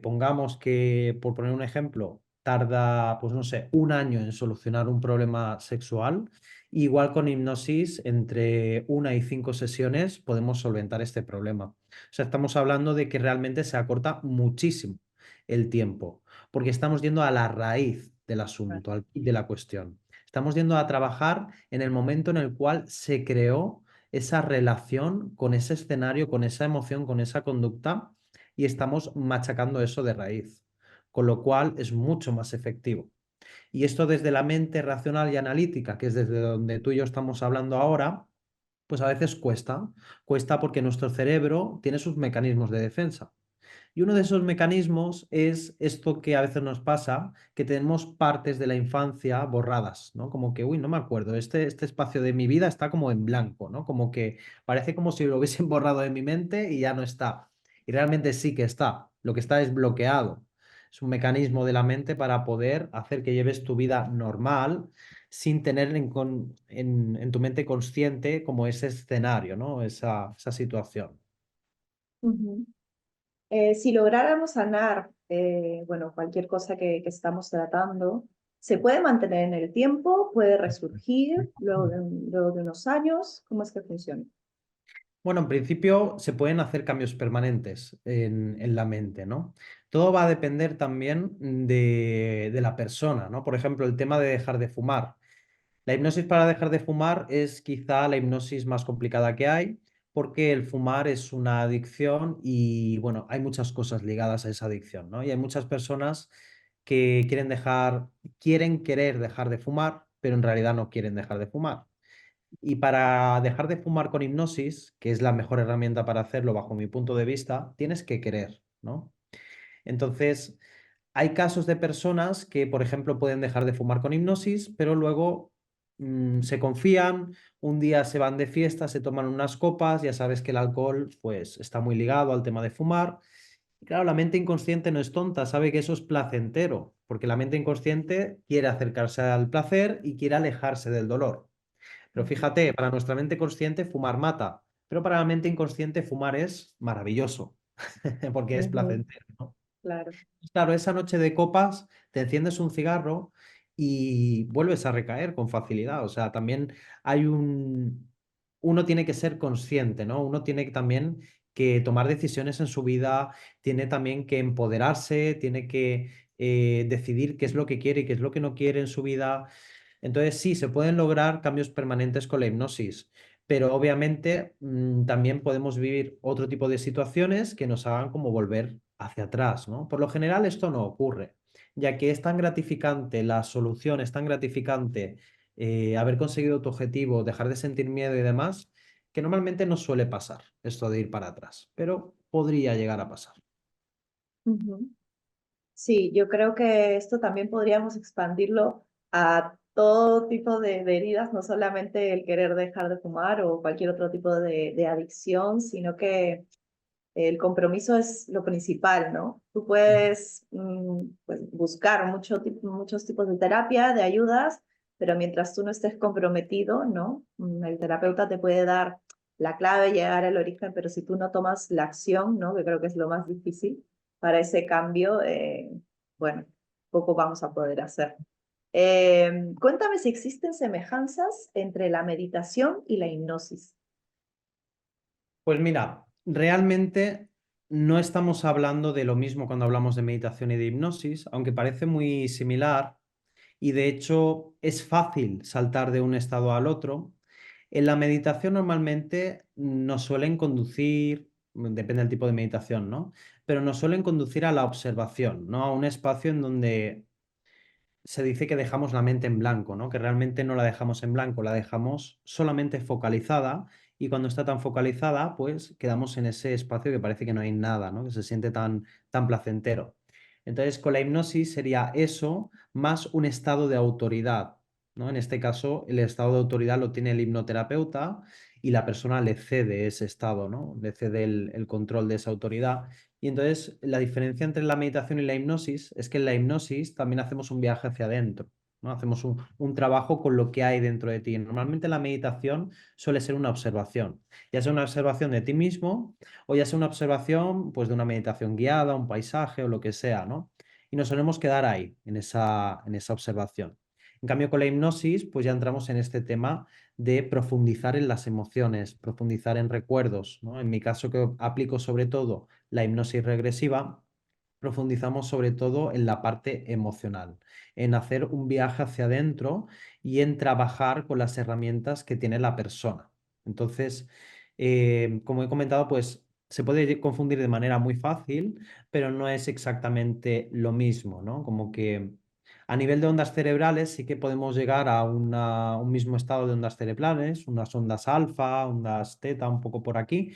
pongamos que, por poner un ejemplo, tarda, pues no sé, un año en solucionar un problema sexual. Igual con hipnosis, entre 1 y 5 sesiones podemos solventar este problema. O sea, estamos hablando de que realmente se acorta muchísimo el tiempo, porque estamos yendo a la raíz del asunto, al quid de la cuestión. Estamos yendo a trabajar en el momento en el cual se creó esa relación con ese escenario, con esa emoción, con esa conducta, y estamos machacando eso de raíz, con lo cual es mucho más efectivo. Y esto desde la mente racional y analítica, que es desde donde tú y yo estamos hablando ahora, pues a veces cuesta porque nuestro cerebro tiene sus mecanismos de defensa. Y uno de esos mecanismos es esto que a veces nos pasa, que tenemos partes de la infancia borradas, ¿no? Como que, uy, no me acuerdo, este espacio de mi vida está como en blanco, ¿no? Como que parece como si lo hubiesen borrado de mi mente y ya no está. Y realmente sí que está, lo que está es bloqueado. Es un mecanismo de la mente para poder hacer que lleves tu vida normal sin tener en tu mente consciente como ese escenario, ¿no? Esa situación. Ujú. Si lográramos sanar, bueno, cualquier cosa que estamos tratando, ¿se puede mantener en el tiempo? ¿Puede resurgir luego de unos años? ¿Cómo es que funciona? Bueno, en principio se pueden hacer cambios permanentes en la mente, ¿no? Todo va a depender también de la persona, ¿no? Por ejemplo, el tema de dejar de fumar. La hipnosis para dejar de fumar es quizá la hipnosis más complicada que hay, porque el fumar es una adicción y bueno, hay muchas cosas ligadas a esa adicción, ¿no? Y hay muchas personas que quieren querer dejar de fumar, pero en realidad no quieren dejar de fumar. Y para dejar de fumar con hipnosis, que es la mejor herramienta para hacerlo bajo mi punto de vista, tienes que querer, ¿no? Entonces, hay casos de personas que, por ejemplo, pueden dejar de fumar con hipnosis, pero luego se confían, un día se van de fiesta, se toman unas copas, ya sabes que el alcohol pues está muy ligado al tema de fumar. Y claro, la mente inconsciente no es tonta, sabe que eso es placentero, porque la mente inconsciente quiere acercarse al placer y quiere alejarse del dolor. Pero Ujú, fíjate, para nuestra mente consciente fumar mata, pero para la mente inconsciente fumar es maravilloso, porque es ujú, placentero, ¿no? claro. Claro, esa noche de copas te enciendes un cigarro y vuelves a recaer con facilidad. O sea, también hay un... Uno tiene que ser consciente, ¿no? Uno tiene también que tomar decisiones en su vida, tiene también que empoderarse, tiene que decidir qué es lo que quiere y qué es lo que no quiere en su vida. Entonces, sí, se pueden lograr cambios permanentes con la hipnosis, pero obviamente también podemos vivir otro tipo de situaciones que nos hagan como volver hacia atrás, ¿no? Por lo general esto no ocurre, ya que es tan gratificante, la solución es tan gratificante, haber conseguido tu objetivo, dejar de sentir miedo y demás, que normalmente no suele pasar esto de ir para atrás, pero podría llegar a pasar. Ujú. Sí, yo creo que esto también podríamos expandirlo a todo tipo de heridas, no solamente el querer dejar de fumar o cualquier otro tipo de adicción, sino que el compromiso es lo principal, ¿no? Tú puedes pues, buscar muchos tipos de terapia, de ayudas, pero mientras tú no estés comprometido, ¿no? El terapeuta te puede dar la clave, llegar al origen, pero si tú no tomas la acción, ¿no? Que creo que es lo más difícil para ese cambio, bueno, poco vamos a poder hacer. Cuéntame si existen semejanzas entre la meditación y la hipnosis. Pues mira, realmente no estamos hablando de lo mismo cuando hablamos de meditación y de hipnosis, aunque parece muy similar y de hecho es fácil saltar de un estado al otro. En la meditación normalmente nos suelen conducir, depende del tipo de meditación, ¿no? Pero nos suelen conducir a la observación, ¿no? A un espacio en donde se dice que dejamos la mente en blanco, ¿no? Que realmente no la dejamos en blanco, la dejamos solamente focalizada y cuando está tan focalizada, pues quedamos en ese espacio que parece que no hay nada, ¿no? Que se siente tan placentero. Entonces, con la hipnosis sería eso más un estado de autoridad, ¿no? En este caso, el estado de autoridad lo tiene el hipnoterapeuta y la persona le cede ese estado, ¿no? Le cede el control de esa autoridad. Y entonces la diferencia entre la meditación y la hipnosis es que en la hipnosis también hacemos un viaje hacia adentro, ¿no? Hacemos un trabajo con lo que hay dentro de ti. Normalmente la meditación suele ser una observación, ya sea una observación de ti mismo o ya sea una observación pues, de una meditación guiada, un paisaje o lo que sea, ¿no? Y nos solemos quedar ahí, en esa observación. En cambio, con la hipnosis, pues ya entramos en este tema de profundizar en las emociones, profundizar en recuerdos, ¿no? En mi caso, que aplico sobre todo la hipnosis regresiva, profundizamos sobre todo en la parte emocional, en hacer un viaje hacia adentro y en trabajar con las herramientas que tiene la persona. Entonces, como he comentado, pues se puede confundir de manera muy fácil, pero no es exactamente lo mismo, ¿no? Como que a nivel de ondas cerebrales sí que podemos llegar a un mismo estado de ondas cerebrales, unas ondas alfa, ondas teta, un poco por aquí,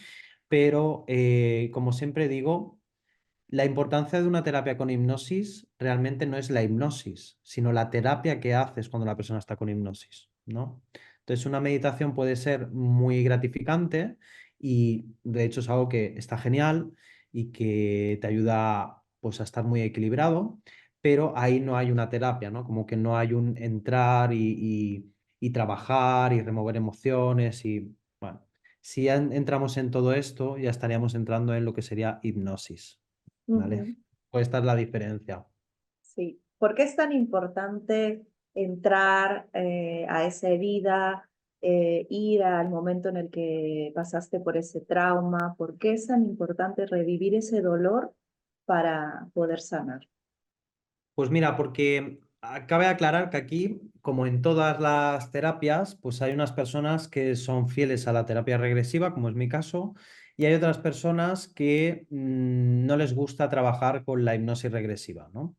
pero como siempre digo, la importancia de una terapia con hipnosis realmente no es la hipnosis, sino la terapia que haces cuando la persona está con hipnosis, ¿no? Entonces, una meditación puede ser muy gratificante y de hecho es algo que está genial y que te ayuda pues a estar muy equilibrado, pero ahí no hay una terapia, ¿no? Como que no hay un entrar y trabajar y remover emociones y bueno, si ya entramos en todo esto, ya estaríamos entrando en lo que sería hipnosis. ¿Vale? Ujú. Pues esta es la diferencia. Sí. ¿Por qué es tan importante entrar a esa herida, ir al momento en el que pasaste por ese trauma? ¿Por qué es tan importante revivir ese dolor para poder sanar? Pues mira, porque cabe aclarar que aquí, como en todas las terapias, pues hay unas personas que son fieles a la terapia regresiva, como es mi caso, y hay otras personas que no les gusta trabajar con la hipnosis regresiva, ¿no?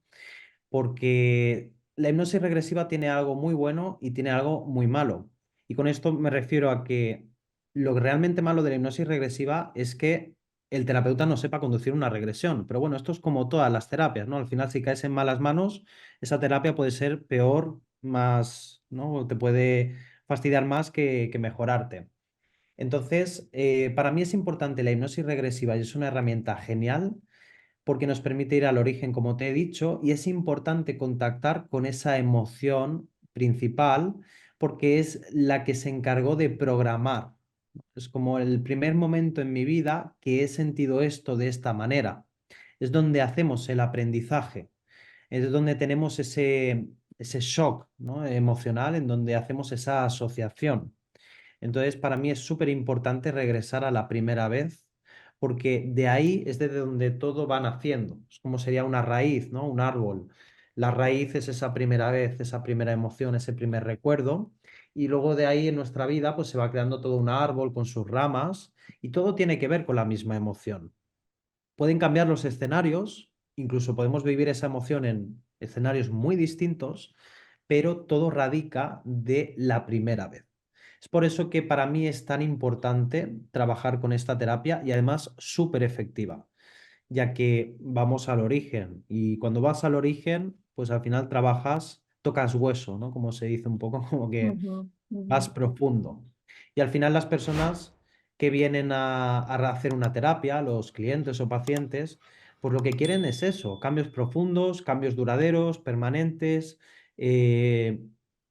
Porque la hipnosis regresiva tiene algo muy bueno y tiene algo muy malo. Y con esto me refiero a que lo realmente malo de la hipnosis regresiva es que el terapeuta no sepa conducir una regresión. Pero bueno, esto es como todas las terapias, ¿no? Al final, si caes en malas manos, esa terapia puede ser peor, más, ¿no? Te puede fastidiar más que mejorarte. Entonces, para mí es importante la hipnosis regresiva y es una herramienta genial porque nos permite ir al origen, como te he dicho, y es importante contactar con esa emoción principal porque es la que se encargó de programar. Es como el primer momento en mi vida que he sentido esto de esta manera. Es donde hacemos el aprendizaje, es donde tenemos ese shock, ¿no? emocional, en donde hacemos esa asociación. Entonces, para mí es súper importante regresar a la primera vez, porque de ahí es desde donde todo va naciendo. Es como sería una raíz, ¿no? Un árbol. La raíz es esa primera vez, esa primera emoción, ese primer recuerdo. Y luego de ahí en nuestra vida, pues se va creando todo un árbol con sus ramas y todo tiene que ver con la misma emoción. Pueden cambiar los escenarios, incluso podemos vivir esa emoción en escenarios muy distintos, pero todo radica de la primera vez. Es por eso que para mí es tan importante trabajar con esta terapia y además súper efectiva, ya que vamos al origen y cuando vas al origen, pues al final trabajas, tocas hueso, ¿no? Como se dice un poco, como que Ujú, más ujú, profundo. Y al final las personas que vienen a hacer una terapia, los clientes o pacientes, pues lo que quieren es eso, cambios profundos, cambios duraderos, permanentes, eh,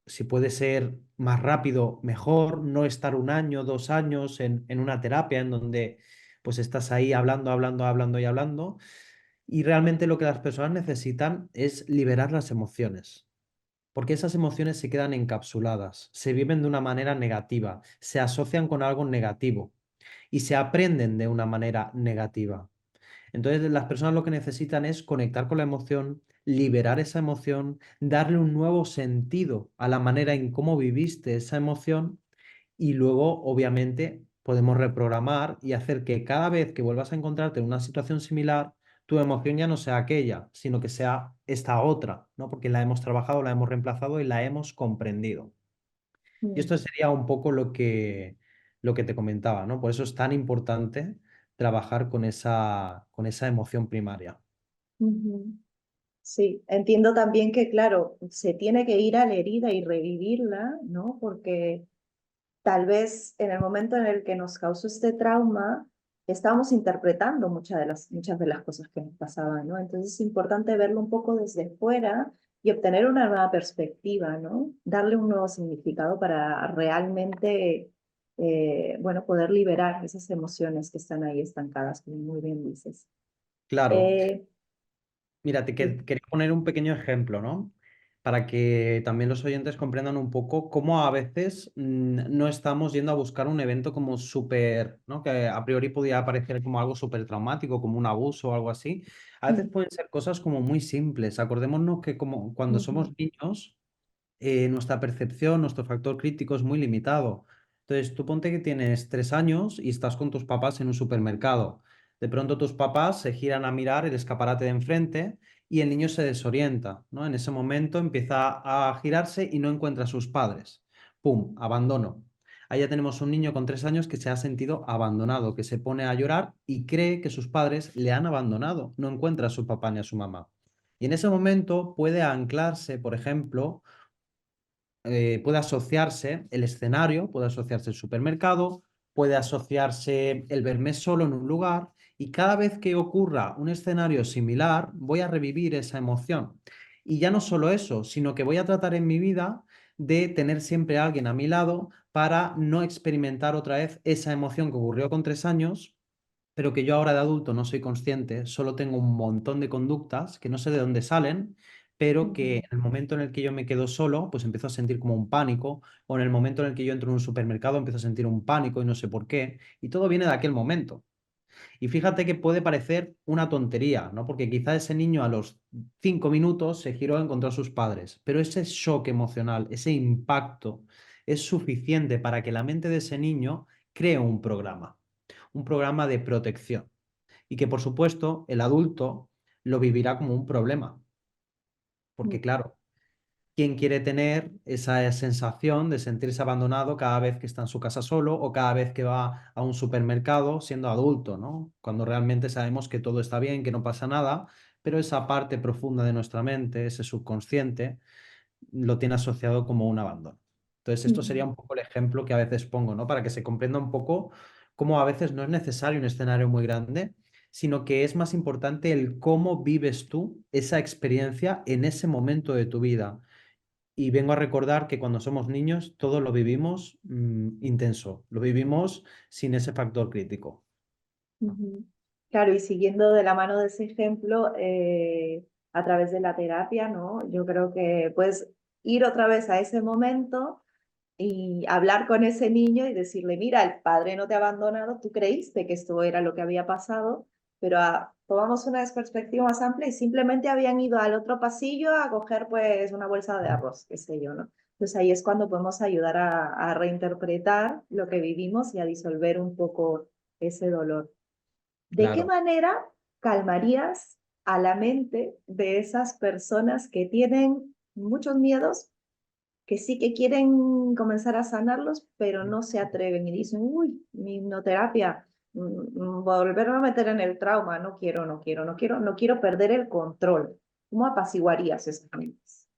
si puede ser más rápido, mejor, no estar un año, 2 años en una terapia en donde pues estás ahí hablando, hablando, hablando y hablando. Y realmente lo que las personas necesitan es liberar las emociones porque esas emociones se quedan encapsuladas, se viven de una manera negativa, se asocian con algo negativo y se aprenden de una manera negativa. Entonces, las personas lo que necesitan es conectar con la emoción, liberar esa emoción, darle un nuevo sentido a la manera en cómo viviste esa emoción y luego, obviamente, podemos reprogramar y hacer que cada vez que vuelvas a encontrarte en una situación similar, tu emoción ya no sea aquella, sino que sea esta otra, ¿no? Porque la hemos trabajado, la hemos reemplazado y la hemos comprendido. Y ujú, esto sería un poco lo que te comentaba, ¿no? Por eso es tan importante trabajar con esa emoción primaria. ujú. Sí, entiendo también que, claro, se tiene que ir a la herida y revivirla, ¿no? Porque tal vez en el momento en el que nos causó este trauma, estábamos interpretando muchas de las cosas que nos pasaban, ¿no? Entonces es importante verlo un poco desde fuera y obtener una nueva perspectiva, ¿no? Darle un nuevo significado para realmente, bueno, poder liberar esas emociones que están ahí estancadas, como muy bien dices. Claro. Eh, Mira, quería poner un pequeño ejemplo, ¿no? Para que también los oyentes comprendan un poco cómo a veces no estamos yendo a buscar un evento como súper, ¿no? Que a priori podría parecer como algo súper traumático, como un abuso o algo así. A veces pueden ser cosas como muy simples. Acordémonos que como cuando somos Ujú, niños, nuestra percepción, nuestro factor crítico es muy limitado. Entonces, tú ponte que tienes 3 años y estás con tus papás en un supermercado. De pronto tus papás se giran a mirar el escaparate de enfrente y el niño se desorienta, ¿no? En ese momento empieza a girarse y no encuentra a sus padres. ¡Pum! Abandono. Ahí ya tenemos un niño con 3 años que se ha sentido abandonado, que se pone a llorar y cree que sus padres le han abandonado, no encuentra a su papá ni a su mamá. Y en ese momento puede anclarse, por ejemplo, puede asociarse el escenario, puede asociarse el supermercado, puede asociarse el verme solo en un lugar y cada vez que ocurra un escenario similar, voy a revivir esa emoción. Y ya no solo eso, sino que voy a tratar en mi vida de tener siempre a alguien a mi lado para no experimentar otra vez esa emoción que ocurrió con 3 años pero que yo ahora de adulto no soy consciente, solo tengo un montón de conductas que no sé de dónde salen, pero que en ujú, el momento en el que yo me quedo solo, pues empiezo a sentir como un pánico, o en el momento en el que yo entro en un supermercado empiezo a sentir un pánico y no sé por qué, y todo viene de aquel momento. Y fíjate que puede parecer una tontería, ¿no? Porque quizá ese niño a los 5 minutos se giró a encontrar a sus padres, pero ese shock emocional, ese impacto es suficiente para que la mente de ese niño cree un programa de protección y que por supuesto el adulto lo vivirá como un problema, porque claro, ¿quién quiere tener esa sensación de sentirse abandonado cada vez que está en su casa solo o cada vez que va a un supermercado siendo adulto, ¿no? Cuando realmente sabemos que todo está bien, que no pasa nada, pero esa parte profunda de nuestra mente, ese subconsciente, lo tiene asociado como un abandono. Entonces, esto sería Ujú, un poco el ejemplo que a veces pongo, ¿no? Para que se comprenda un poco cómo a veces no es necesario un escenario muy grande, sino que es más importante el cómo vives tú esa experiencia en ese momento de tu vida. Y vengo a recordar que cuando somos niños todo lo vivimos intenso, lo vivimos sin ese factor crítico. ujú. Claro, y siguiendo de la mano de ese ejemplo, a través de la terapia, ¿no? Yo creo que puedes ir otra vez a ese momento y hablar con ese niño y decirle, mira, el padre no te ha abandonado, tú creíste que esto era lo que había pasado, pero tomamos una perspectiva más amplia y simplemente habían ido al otro pasillo a coger pues una bolsa de arroz, qué sé yo, ¿no? Entonces ahí es cuando podemos ayudar a reinterpretar lo que vivimos y a disolver un poco ese dolor. ¿De qué Claro. manera calmarías a la mente de esas personas que tienen muchos miedos, que sí que quieren comenzar a sanarlos, pero no se atreven y dicen, uy, mi hipnoterapia, volverme a meter en el trauma, no quiero, no quiero, no quiero, no quiero perder el control? ¿Cómo apaciguarías esas mentes?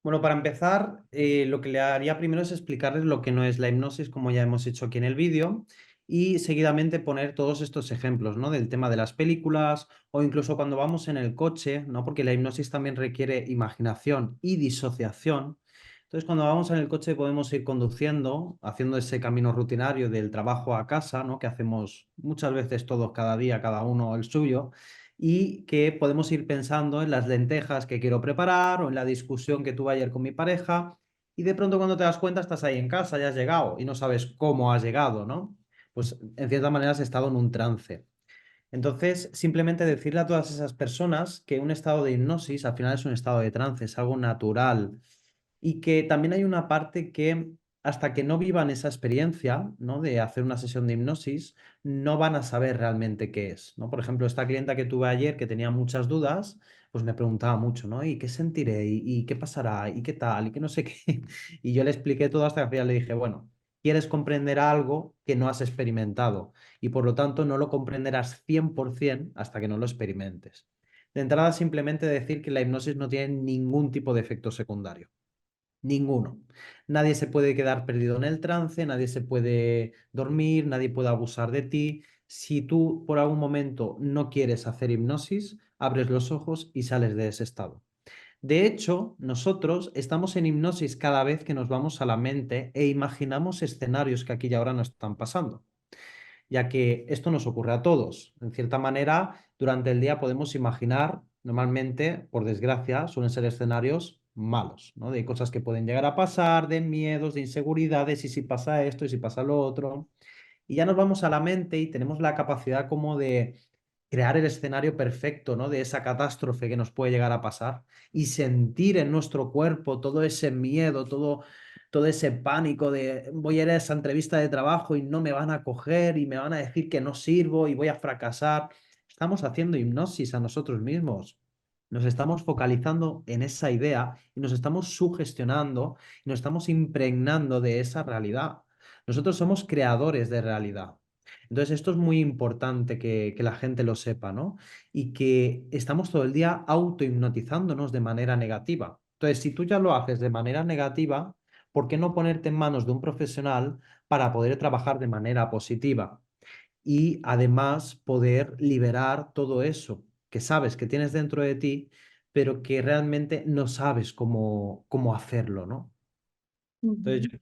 Bueno, para empezar, lo que le haría primero es explicarles lo que no es la hipnosis, como ya hemos hecho aquí en el vídeo, y seguidamente poner todos estos ejemplos, ¿no? Del tema de las películas o incluso cuando vamos en el coche, ¿no? Porque la hipnosis también requiere imaginación y disociación. Entonces, cuando vamos en el coche podemos ir conduciendo, haciendo ese camino rutinario del trabajo a casa, ¿no? Que hacemos muchas veces todos cada día, cada uno el suyo y que podemos ir pensando en las lentejas que quiero preparar o en la discusión que tuve ayer con mi pareja y de pronto cuando te das cuenta estás ahí en casa, ya has llegado y no sabes cómo has llegado, ¿no? Pues en cierta manera has estado en un trance. Entonces, simplemente decirle a todas esas personas que un estado de hipnosis al final es un estado de trance, es algo natural y que también hay una parte que hasta que no vivan esa experiencia, ¿no? De hacer una sesión de hipnosis, no van a saber realmente qué es, ¿no? Por ejemplo, esta clienta que tuve ayer que tenía muchas dudas, pues me preguntaba mucho, ¿no? ¿Y qué sentiré? ¿Y qué pasará? ¿Y qué tal? ¿Y qué no sé qué? Y yo le expliqué todo hasta que al final le dije, bueno, quieres comprender algo que no has experimentado y por lo tanto no lo comprenderás 100% hasta que no lo experimentes. De entrada, simplemente decir que la hipnosis no tiene ningún tipo de efecto secundario. Ninguno. Nadie se puede quedar perdido en el trance, nadie se puede dormir, nadie puede abusar de ti. Si tú por algún momento no quieres hacer hipnosis, abres los ojos y sales de ese estado. De hecho, nosotros estamos en hipnosis cada vez que nos vamos a la mente e imaginamos escenarios que aquí y ahora no están pasando, ya que esto nos ocurre a todos. En cierta manera, durante el día podemos imaginar, normalmente, por desgracia, suelen ser escenarios malos, ¿no? De cosas que pueden llegar a pasar, de miedos, de inseguridades, y si pasa esto, y si pasa lo otro. Y ya nos vamos a la mente y tenemos la capacidad como de crear el escenario perfecto, ¿no? De esa catástrofe que nos puede llegar a pasar y sentir en nuestro cuerpo todo ese miedo, todo ese pánico de voy a ir a esa entrevista de trabajo y no me van a coger y me van a decir que no sirvo y voy a fracasar. Estamos haciendo hipnosis a nosotros mismos. Nos estamos focalizando en esa idea y nos estamos sugestionando y nos estamos impregnando de esa realidad. Nosotros somos creadores de realidad. Entonces, esto es muy importante que la gente lo sepa, ¿no? Y que estamos todo el día autohipnotizándonos de manera negativa. Entonces, si tú ya lo haces de manera negativa, ¿por qué no ponerte en manos de un profesional para poder trabajar de manera positiva? Y además poder liberar todo eso que sabes que tienes dentro de ti, pero que realmente no sabes cómo hacerlo, ¿no? Entonces, Ujú,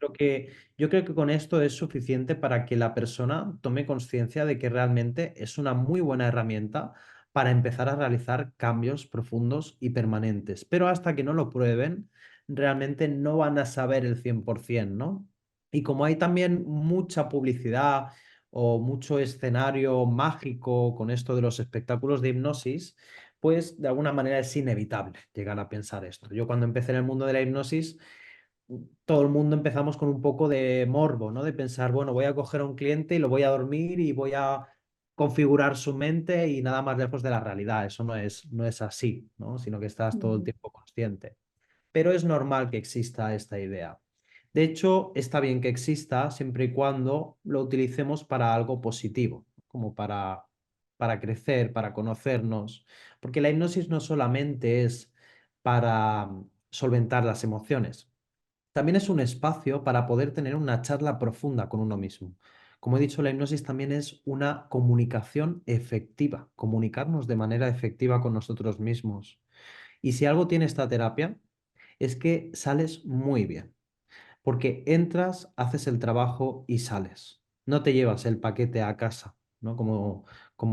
yo creo que con esto es suficiente para que la persona tome conciencia de que realmente es una muy buena herramienta para empezar a realizar cambios profundos y permanentes. Pero hasta que no lo prueben, realmente no van a saber el 100%, ¿no? Y como hay también mucha publicidad, o mucho escenario mágico con esto de los espectáculos de hipnosis, pues de alguna manera es inevitable llegar a pensar esto. Yo cuando empecé en el mundo de la hipnosis, todo el mundo empezamos con un poco de morbo, ¿no? De pensar, bueno, voy a coger a un cliente y lo voy a dormir y voy a configurar su mente y nada más lejos de la realidad. Eso no es así, ¿no? Sino que estás todo el Ujú, tiempo consciente. Pero es normal que exista esta idea. De hecho, está bien que exista siempre y cuando lo utilicemos para algo positivo, como para crecer, para conocernos, porque la hipnosis no solamente es para solventar las emociones, también es un espacio para poder tener una charla profunda con uno mismo. Como he dicho, la hipnosis también es una comunicación efectiva, comunicarnos de manera efectiva con nosotros mismos. Y si algo tiene esta terapia, es que sales muy bien, porque entras, haces el trabajo y sales. No te llevas el paquete a casa, ¿no? Como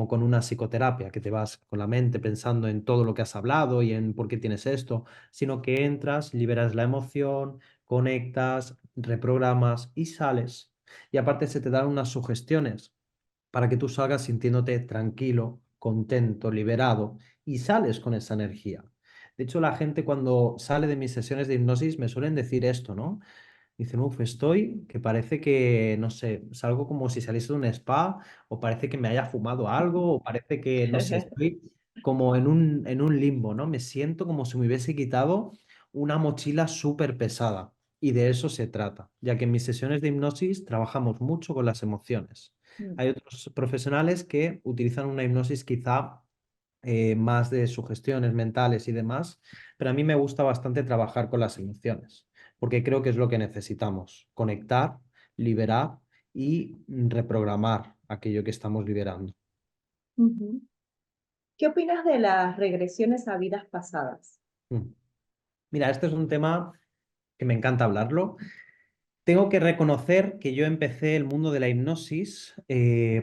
con una psicoterapia, que te vas con la mente pensando en todo lo que has hablado y en por qué tienes esto, sino que entras, liberas la emoción, conectas, reprogramas y sales. Y aparte se te dan unas sugestiones para que tú salgas sintiéndote tranquilo, contento, liberado y sales con esa energía. De hecho, la gente cuando sale de mis sesiones de hipnosis me suelen decir esto, ¿no? Dicen, uff, estoy, que parece que, no sé, salgo como si saliese de un spa, o parece que me haya fumado algo, o parece que, no sé, estoy como en un limbo, ¿no? Me siento como si me hubiese quitado una mochila súper pesada. Y de eso se trata, ya que en mis sesiones de hipnosis trabajamos mucho con las emociones. mm, Hay otros profesionales que utilizan una hipnosis quizá más de sugestiones mentales y demás, pero a mí me gusta bastante trabajar con las emociones, porque creo que es lo que necesitamos, conectar, liberar y reprogramar aquello que estamos liberando. ujú. ¿Qué opinas de las regresiones a vidas pasadas? Mm. Mira, este es un tema que me encanta hablarlo. Tengo que reconocer que yo empecé el mundo de la hipnosis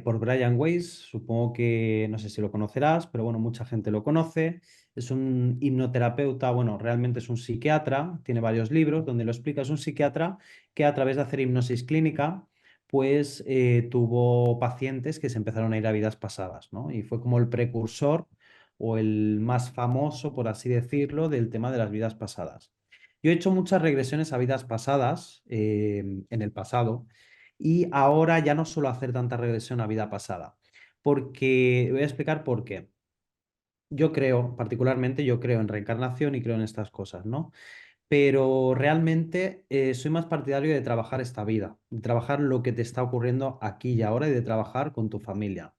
por Brian Weiss. Supongo que no sé si lo conocerás, pero bueno, mucha gente lo conoce. Es un hipnoterapeuta, bueno, realmente es un psiquiatra, tiene varios libros donde lo explica. Es un psiquiatra que a través de hacer hipnosis clínica, pues tuvo pacientes que se empezaron a ir a vidas pasadas, ¿no? Y fue como el precursor o el más famoso, por así decirlo, del tema de las vidas pasadas. Yo he hecho muchas regresiones a vidas pasadas en el pasado y ahora ya no suelo hacer tanta regresión a vida pasada, porque voy a explicar por qué. Yo creo, particularmente, yo creo en reencarnación y creo en estas cosas, ¿no? Pero realmente soy más partidario de trabajar esta vida, de trabajar lo que te está ocurriendo aquí y ahora y de trabajar con tu familia.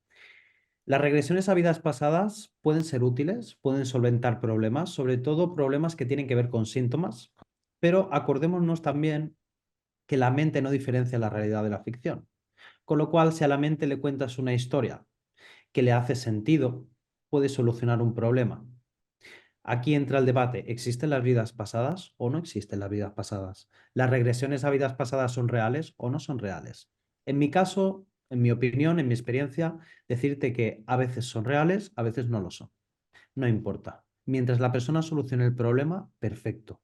Las regresiones a vidas pasadas pueden ser útiles, pueden solventar problemas, sobre todo problemas que tienen que ver con síntomas, pero acordémonos también que la mente no diferencia la realidad de la ficción. Con lo cual, si a la mente le cuentas una historia que le hace sentido, puede solucionar un problema. Aquí entra el debate, ¿existen las vidas pasadas o no existen las vidas pasadas? ¿Las regresiones a vidas pasadas son reales o no son reales? En mi caso, en mi opinión, en mi experiencia, decirte que a veces son reales, a veces no lo son. No importa. Mientras la persona solucione el problema, perfecto.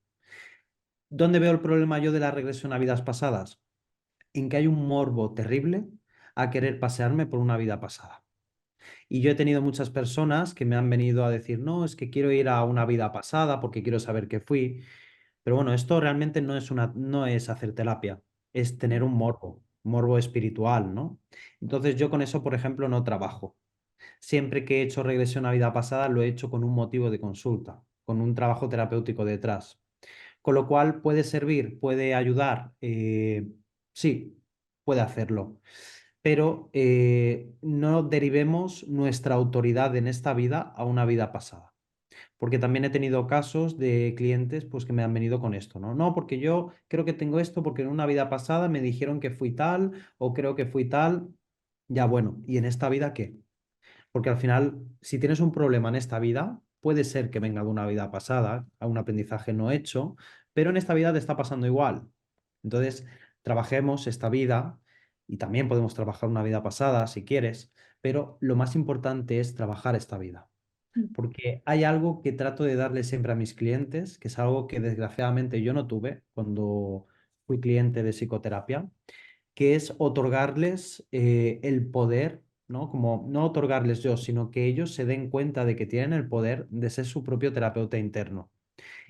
¿Dónde veo el problema yo de la regresión a vidas pasadas? En que hay un morbo terrible a querer pasearme por una vida pasada. Y yo he tenido muchas personas que me han venido a decir, no, es que quiero ir a una vida pasada porque quiero saber qué fui. Pero bueno, esto realmente no es hacer terapia, es tener un morbo espiritual, ¿no? Entonces yo con eso, por ejemplo, no trabajo. Siempre que he hecho regresión a vida pasada, lo he hecho con un motivo de consulta, con un trabajo terapéutico detrás. Con lo cual puede servir, puede ayudar, sí, puede hacerlo, pero no derivemos nuestra autoridad en esta vida a una vida pasada. Porque también he tenido casos de clientes pues, que me han venido con esto, ¿no? No, porque yo creo que tengo esto porque en una vida pasada me dijeron que fui tal o creo que fui tal. Ya bueno, ¿y en esta vida qué? Porque al final, si tienes un problema en esta vida, puede ser que venga de una vida pasada, a un aprendizaje no hecho, pero en esta vida te está pasando igual. Entonces, trabajemos esta vida y también podemos trabajar una vida pasada si quieres, pero lo más importante es trabajar esta vida. Porque hay algo que trato de darle siempre a mis clientes, que es algo que desgraciadamente yo no tuve cuando fui cliente de psicoterapia, que es otorgarles el poder, ¿no? Como no otorgarles yo, sino que ellos se den cuenta de que tienen el poder de ser su propio terapeuta interno.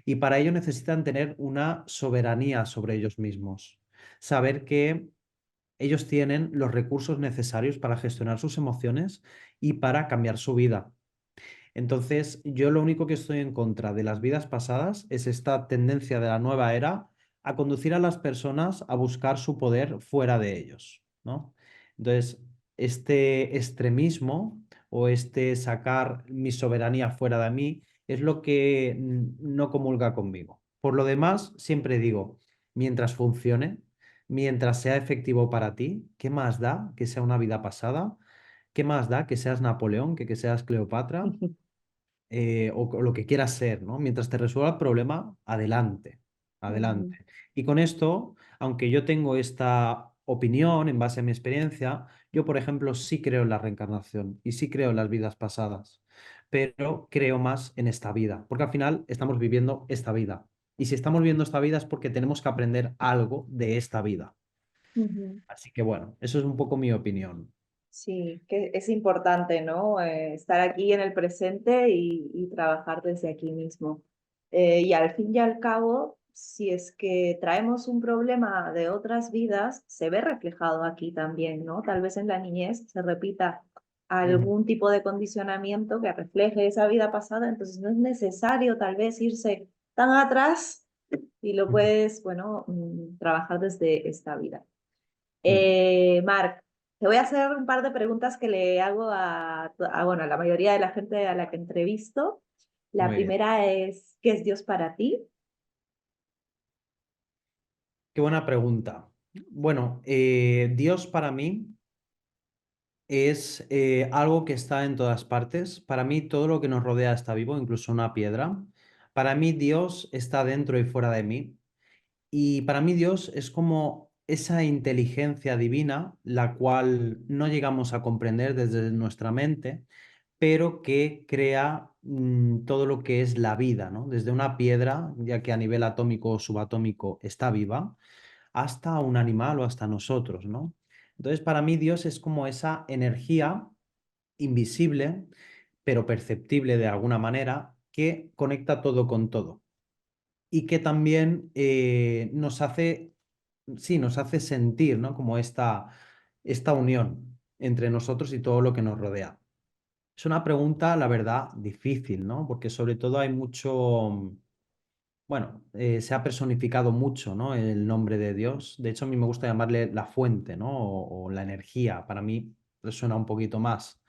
Y para ello necesitan tener una soberanía sobre ellos mismos, saber que ellos tienen los recursos necesarios para gestionar sus emociones y para cambiar su vida. Entonces, yo lo único que estoy en contra de las vidas pasadas es esta tendencia de la nueva era a conducir a las personas a buscar su poder fuera de ellos, ¿no? Entonces, este extremismo o este sacar mi soberanía fuera de mí es lo que no comulga conmigo. Por lo demás, siempre digo, mientras funcione, mientras sea efectivo para ti, ¿qué más da que sea una vida pasada? ¿Qué más da que seas Napoleón, que seas Cleopatra? O lo que quieras ser, ¿no? Mientras te resuelva el problema, adelante, Ujú, adelante. Y con esto, aunque yo tengo esta opinión en base a mi experiencia, yo, por ejemplo, sí creo en la reencarnación y sí creo en las vidas pasadas, pero creo más en esta vida, porque al final estamos viviendo esta vida. Y si estamos viviendo esta vida es porque tenemos que aprender algo de esta vida. ujú. Así que bueno, eso es un poco mi opinión. Sí, que es importante, ¿no? Estar aquí en el presente y trabajar desde aquí mismo. Y al fin y al cabo, si es que traemos un problema de otras vidas, se ve reflejado aquí también, ¿no? Tal vez en la niñez se repita Ujú, algún tipo de condicionamiento que refleje esa vida pasada, entonces no es necesario tal vez irse tan atrás y lo ujú, puedes, bueno, trabajar desde esta vida. ujú. Marc, te voy a hacer un par de preguntas que le hago bueno, a la mayoría de la gente a la que entrevisto. La Muy bien. primera es, ¿qué es Dios para ti? Qué buena pregunta. Bueno, Dios para mí es algo que está en todas partes. Para mí todo lo que nos rodea está vivo, incluso una piedra. Para mí Dios está dentro y fuera de mí. Y para mí Dios es como esa inteligencia divina, la cual no llegamos a comprender desde nuestra mente, pero que crea todo lo que es la vida, ¿no? Desde una piedra, ya que a nivel atómico o subatómico está viva hasta un animal o hasta nosotros, ¿no? Entonces, para mí Dios es como esa energía invisible, pero perceptible de alguna manera, que conecta todo con todo y que también nos hace, sí, nos hace sentir, ¿no? Como esta unión entre nosotros y todo lo que nos rodea. Es una pregunta, la verdad, difícil, ¿no? Porque sobre todo hay mucho, bueno, se ha personificado mucho, ¿no? El nombre de Dios. De hecho, a mí me gusta llamarle la fuente, ¿no? O la energía. Para mí resuena un poquito más.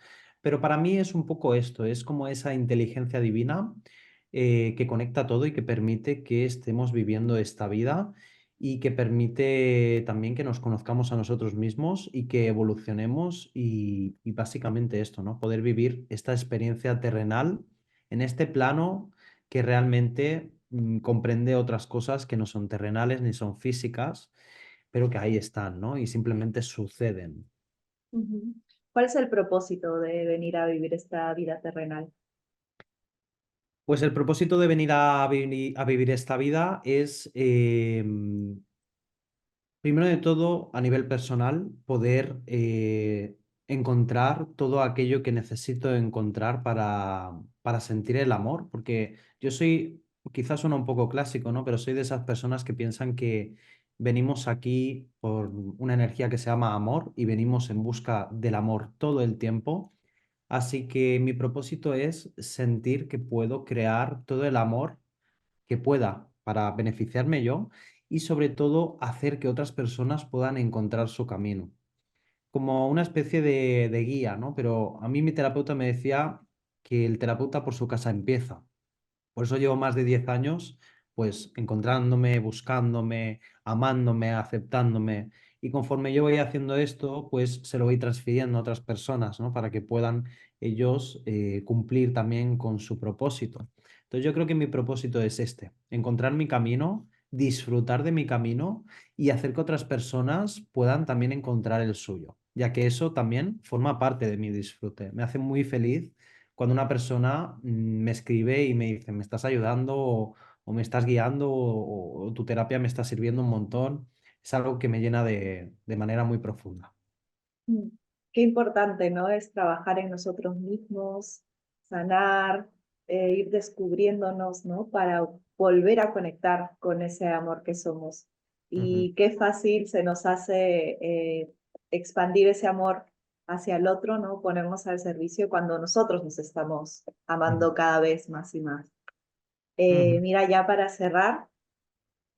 Pero para mí es un poco esto, es como esa inteligencia divina que conecta todo y que permite que estemos viviendo esta vida y que permite también que nos conozcamos a nosotros mismos y que evolucionemos y básicamente esto, ¿no? Poder vivir esta experiencia terrenal en este plano que realmente comprende otras cosas que no son terrenales ni son físicas, pero que ahí están, ¿no? Y simplemente suceden. Ujú. ¿Cuál es el propósito de venir a vivir esta vida terrenal? Pues el propósito de venir a vivir esta vida es, primero de todo, a nivel personal, poder encontrar todo aquello que necesito encontrar para sentir el amor, porque yo soy, quizás suena un poco clásico, ¿no? Pero soy de esas personas que piensan que venimos aquí por una energía que se llama amor y venimos en busca del amor todo el tiempo. Así que mi propósito es sentir que puedo crear todo el amor que pueda para beneficiarme yo y sobre todo hacer que otras personas puedan encontrar su camino. Como una especie de guía, ¿no? Pero a mí mi terapeuta me decía que el terapeuta por su casa empieza. Por eso llevo más de 10 años, pues encontrándome, buscándome, amándome, aceptándome. Y conforme yo voy haciendo esto, pues se lo voy transfiriendo a otras personas, ¿no? Para que puedan ellos cumplir también con su propósito. Entonces yo creo que mi propósito es este, encontrar mi camino, disfrutar de mi camino y hacer que otras personas puedan también encontrar el suyo, ya que eso también forma parte de mi disfrute. Me hace muy feliz cuando una persona me escribe y me dice, me estás ayudando o me estás guiando o tu terapia me está sirviendo un montón. es algo que me llena de manera muy profunda. Mm. Qué importante, ¿no? Es trabajar en nosotros mismos, sanar, ir descubriéndonos, ¿no? Para volver a conectar con ese amor que somos. Ujú, Y qué fácil se nos hace expandir ese amor hacia el otro, ¿no? Ponernos al servicio cuando nosotros nos estamos ujú, amando cada vez más y más. ujú. Mira, ya para cerrar,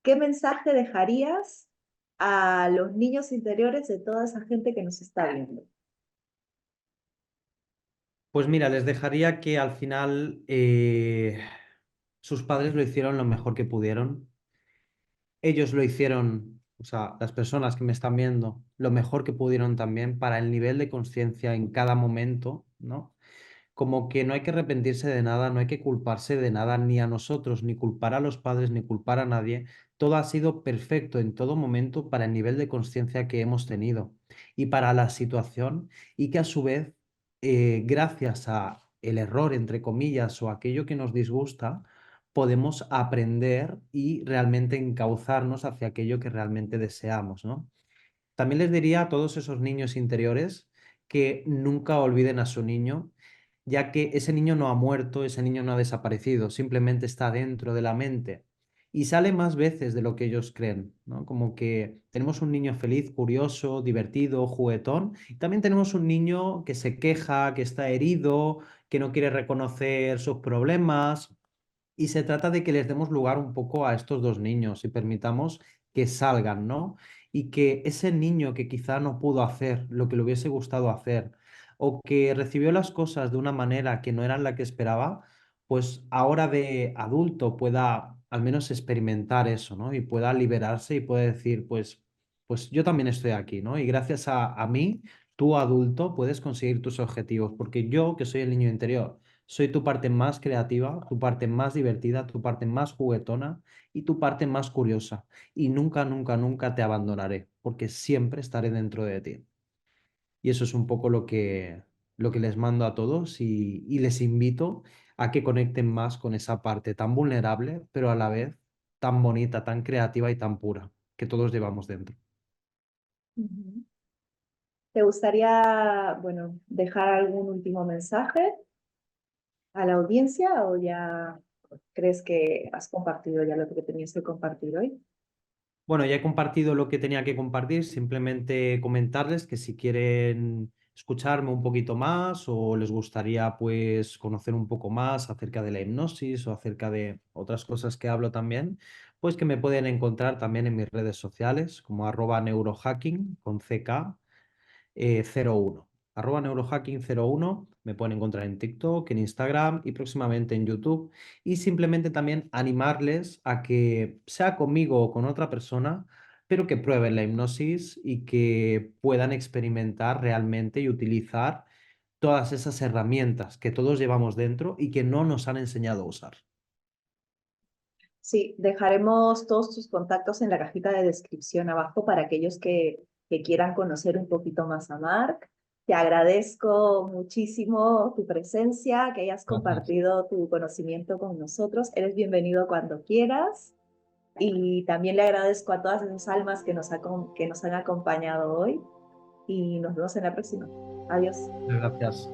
¿qué mensaje dejarías a los niños interiores de toda esa gente que nos está viendo? Pues mira, les dejaría que al final sus padres lo hicieron lo mejor que pudieron. Ellos lo hicieron, o sea, las personas que me están viendo, lo mejor que pudieron también para el nivel de conciencia en cada momento, ¿no? Como que no hay que arrepentirse de nada, no hay que culparse de nada, ni a nosotros, ni culpar a los padres, ni culpar a nadie. Todo ha sido perfecto en todo momento para el nivel de conciencia que hemos tenido y para la situación, y que a su vez, gracias a el error, entre comillas, o aquello que nos disgusta, podemos aprender y realmente encauzarnos hacia aquello que realmente deseamos, ¿no? También les diría a todos esos niños interiores que nunca olviden a su niño, ya que ese niño no ha muerto, ese niño no ha desaparecido, simplemente está dentro de la mente y sale más veces de lo que ellos creen, ¿no? Como que tenemos un niño feliz, curioso, divertido, juguetón, y también tenemos un niño que se queja, que está herido, que no quiere reconocer sus problemas. Y se trata de que les demos lugar un poco a estos dos niños y permitamos que salgan, ¿no? Y que ese niño que quizá no pudo hacer lo que le hubiese gustado hacer, o que recibió las cosas de una manera que no era la que esperaba, pues ahora de adulto pueda al menos experimentar eso, ¿no? Y pueda liberarse y pueda decir, pues yo también estoy aquí, ¿no? Y gracias a mí, tú adulto puedes conseguir tus objetivos, porque yo, que soy el niño interior, soy tu parte más creativa, tu parte más divertida, tu parte más juguetona y tu parte más curiosa. Y nunca, nunca, nunca te abandonaré, porque siempre estaré dentro de ti. Y eso es un poco lo que les mando a todos, y les invito a que conecten más con esa parte tan vulnerable, pero a la vez tan bonita, tan creativa y tan pura que todos llevamos dentro. Ujú. ¿Te gustaría, bueno, dejar algún último mensaje a la audiencia o ya crees que has compartido ya lo que tenías que compartir hoy? Bueno, ya he compartido lo que tenía que compartir, simplemente comentarles que si quieren escucharme un poquito más o les gustaría pues conocer un poco más acerca de la hipnosis o acerca de otras cosas que hablo también, pues que me pueden encontrar también en mis redes sociales como @neurohacking con CK 01. @neurohacking01. Me pueden encontrar en TikTok, en Instagram y próximamente en YouTube. Y simplemente también animarles a que sea conmigo o con otra persona, pero que prueben la hipnosis y que puedan experimentar realmente y utilizar todas esas herramientas que todos llevamos dentro y que no nos han enseñado a usar. Sí, dejaremos todos tus contactos en la cajita de descripción abajo para aquellos que quieran conocer un poquito más a Marc. Te agradezco muchísimo tu presencia, que hayas Gracias. compartido tu conocimiento con nosotros. Eres bienvenido cuando quieras. Y también le agradezco a todas esas almas que nos han acompañado hoy y nos vemos en la próxima. Adiós. Gracias.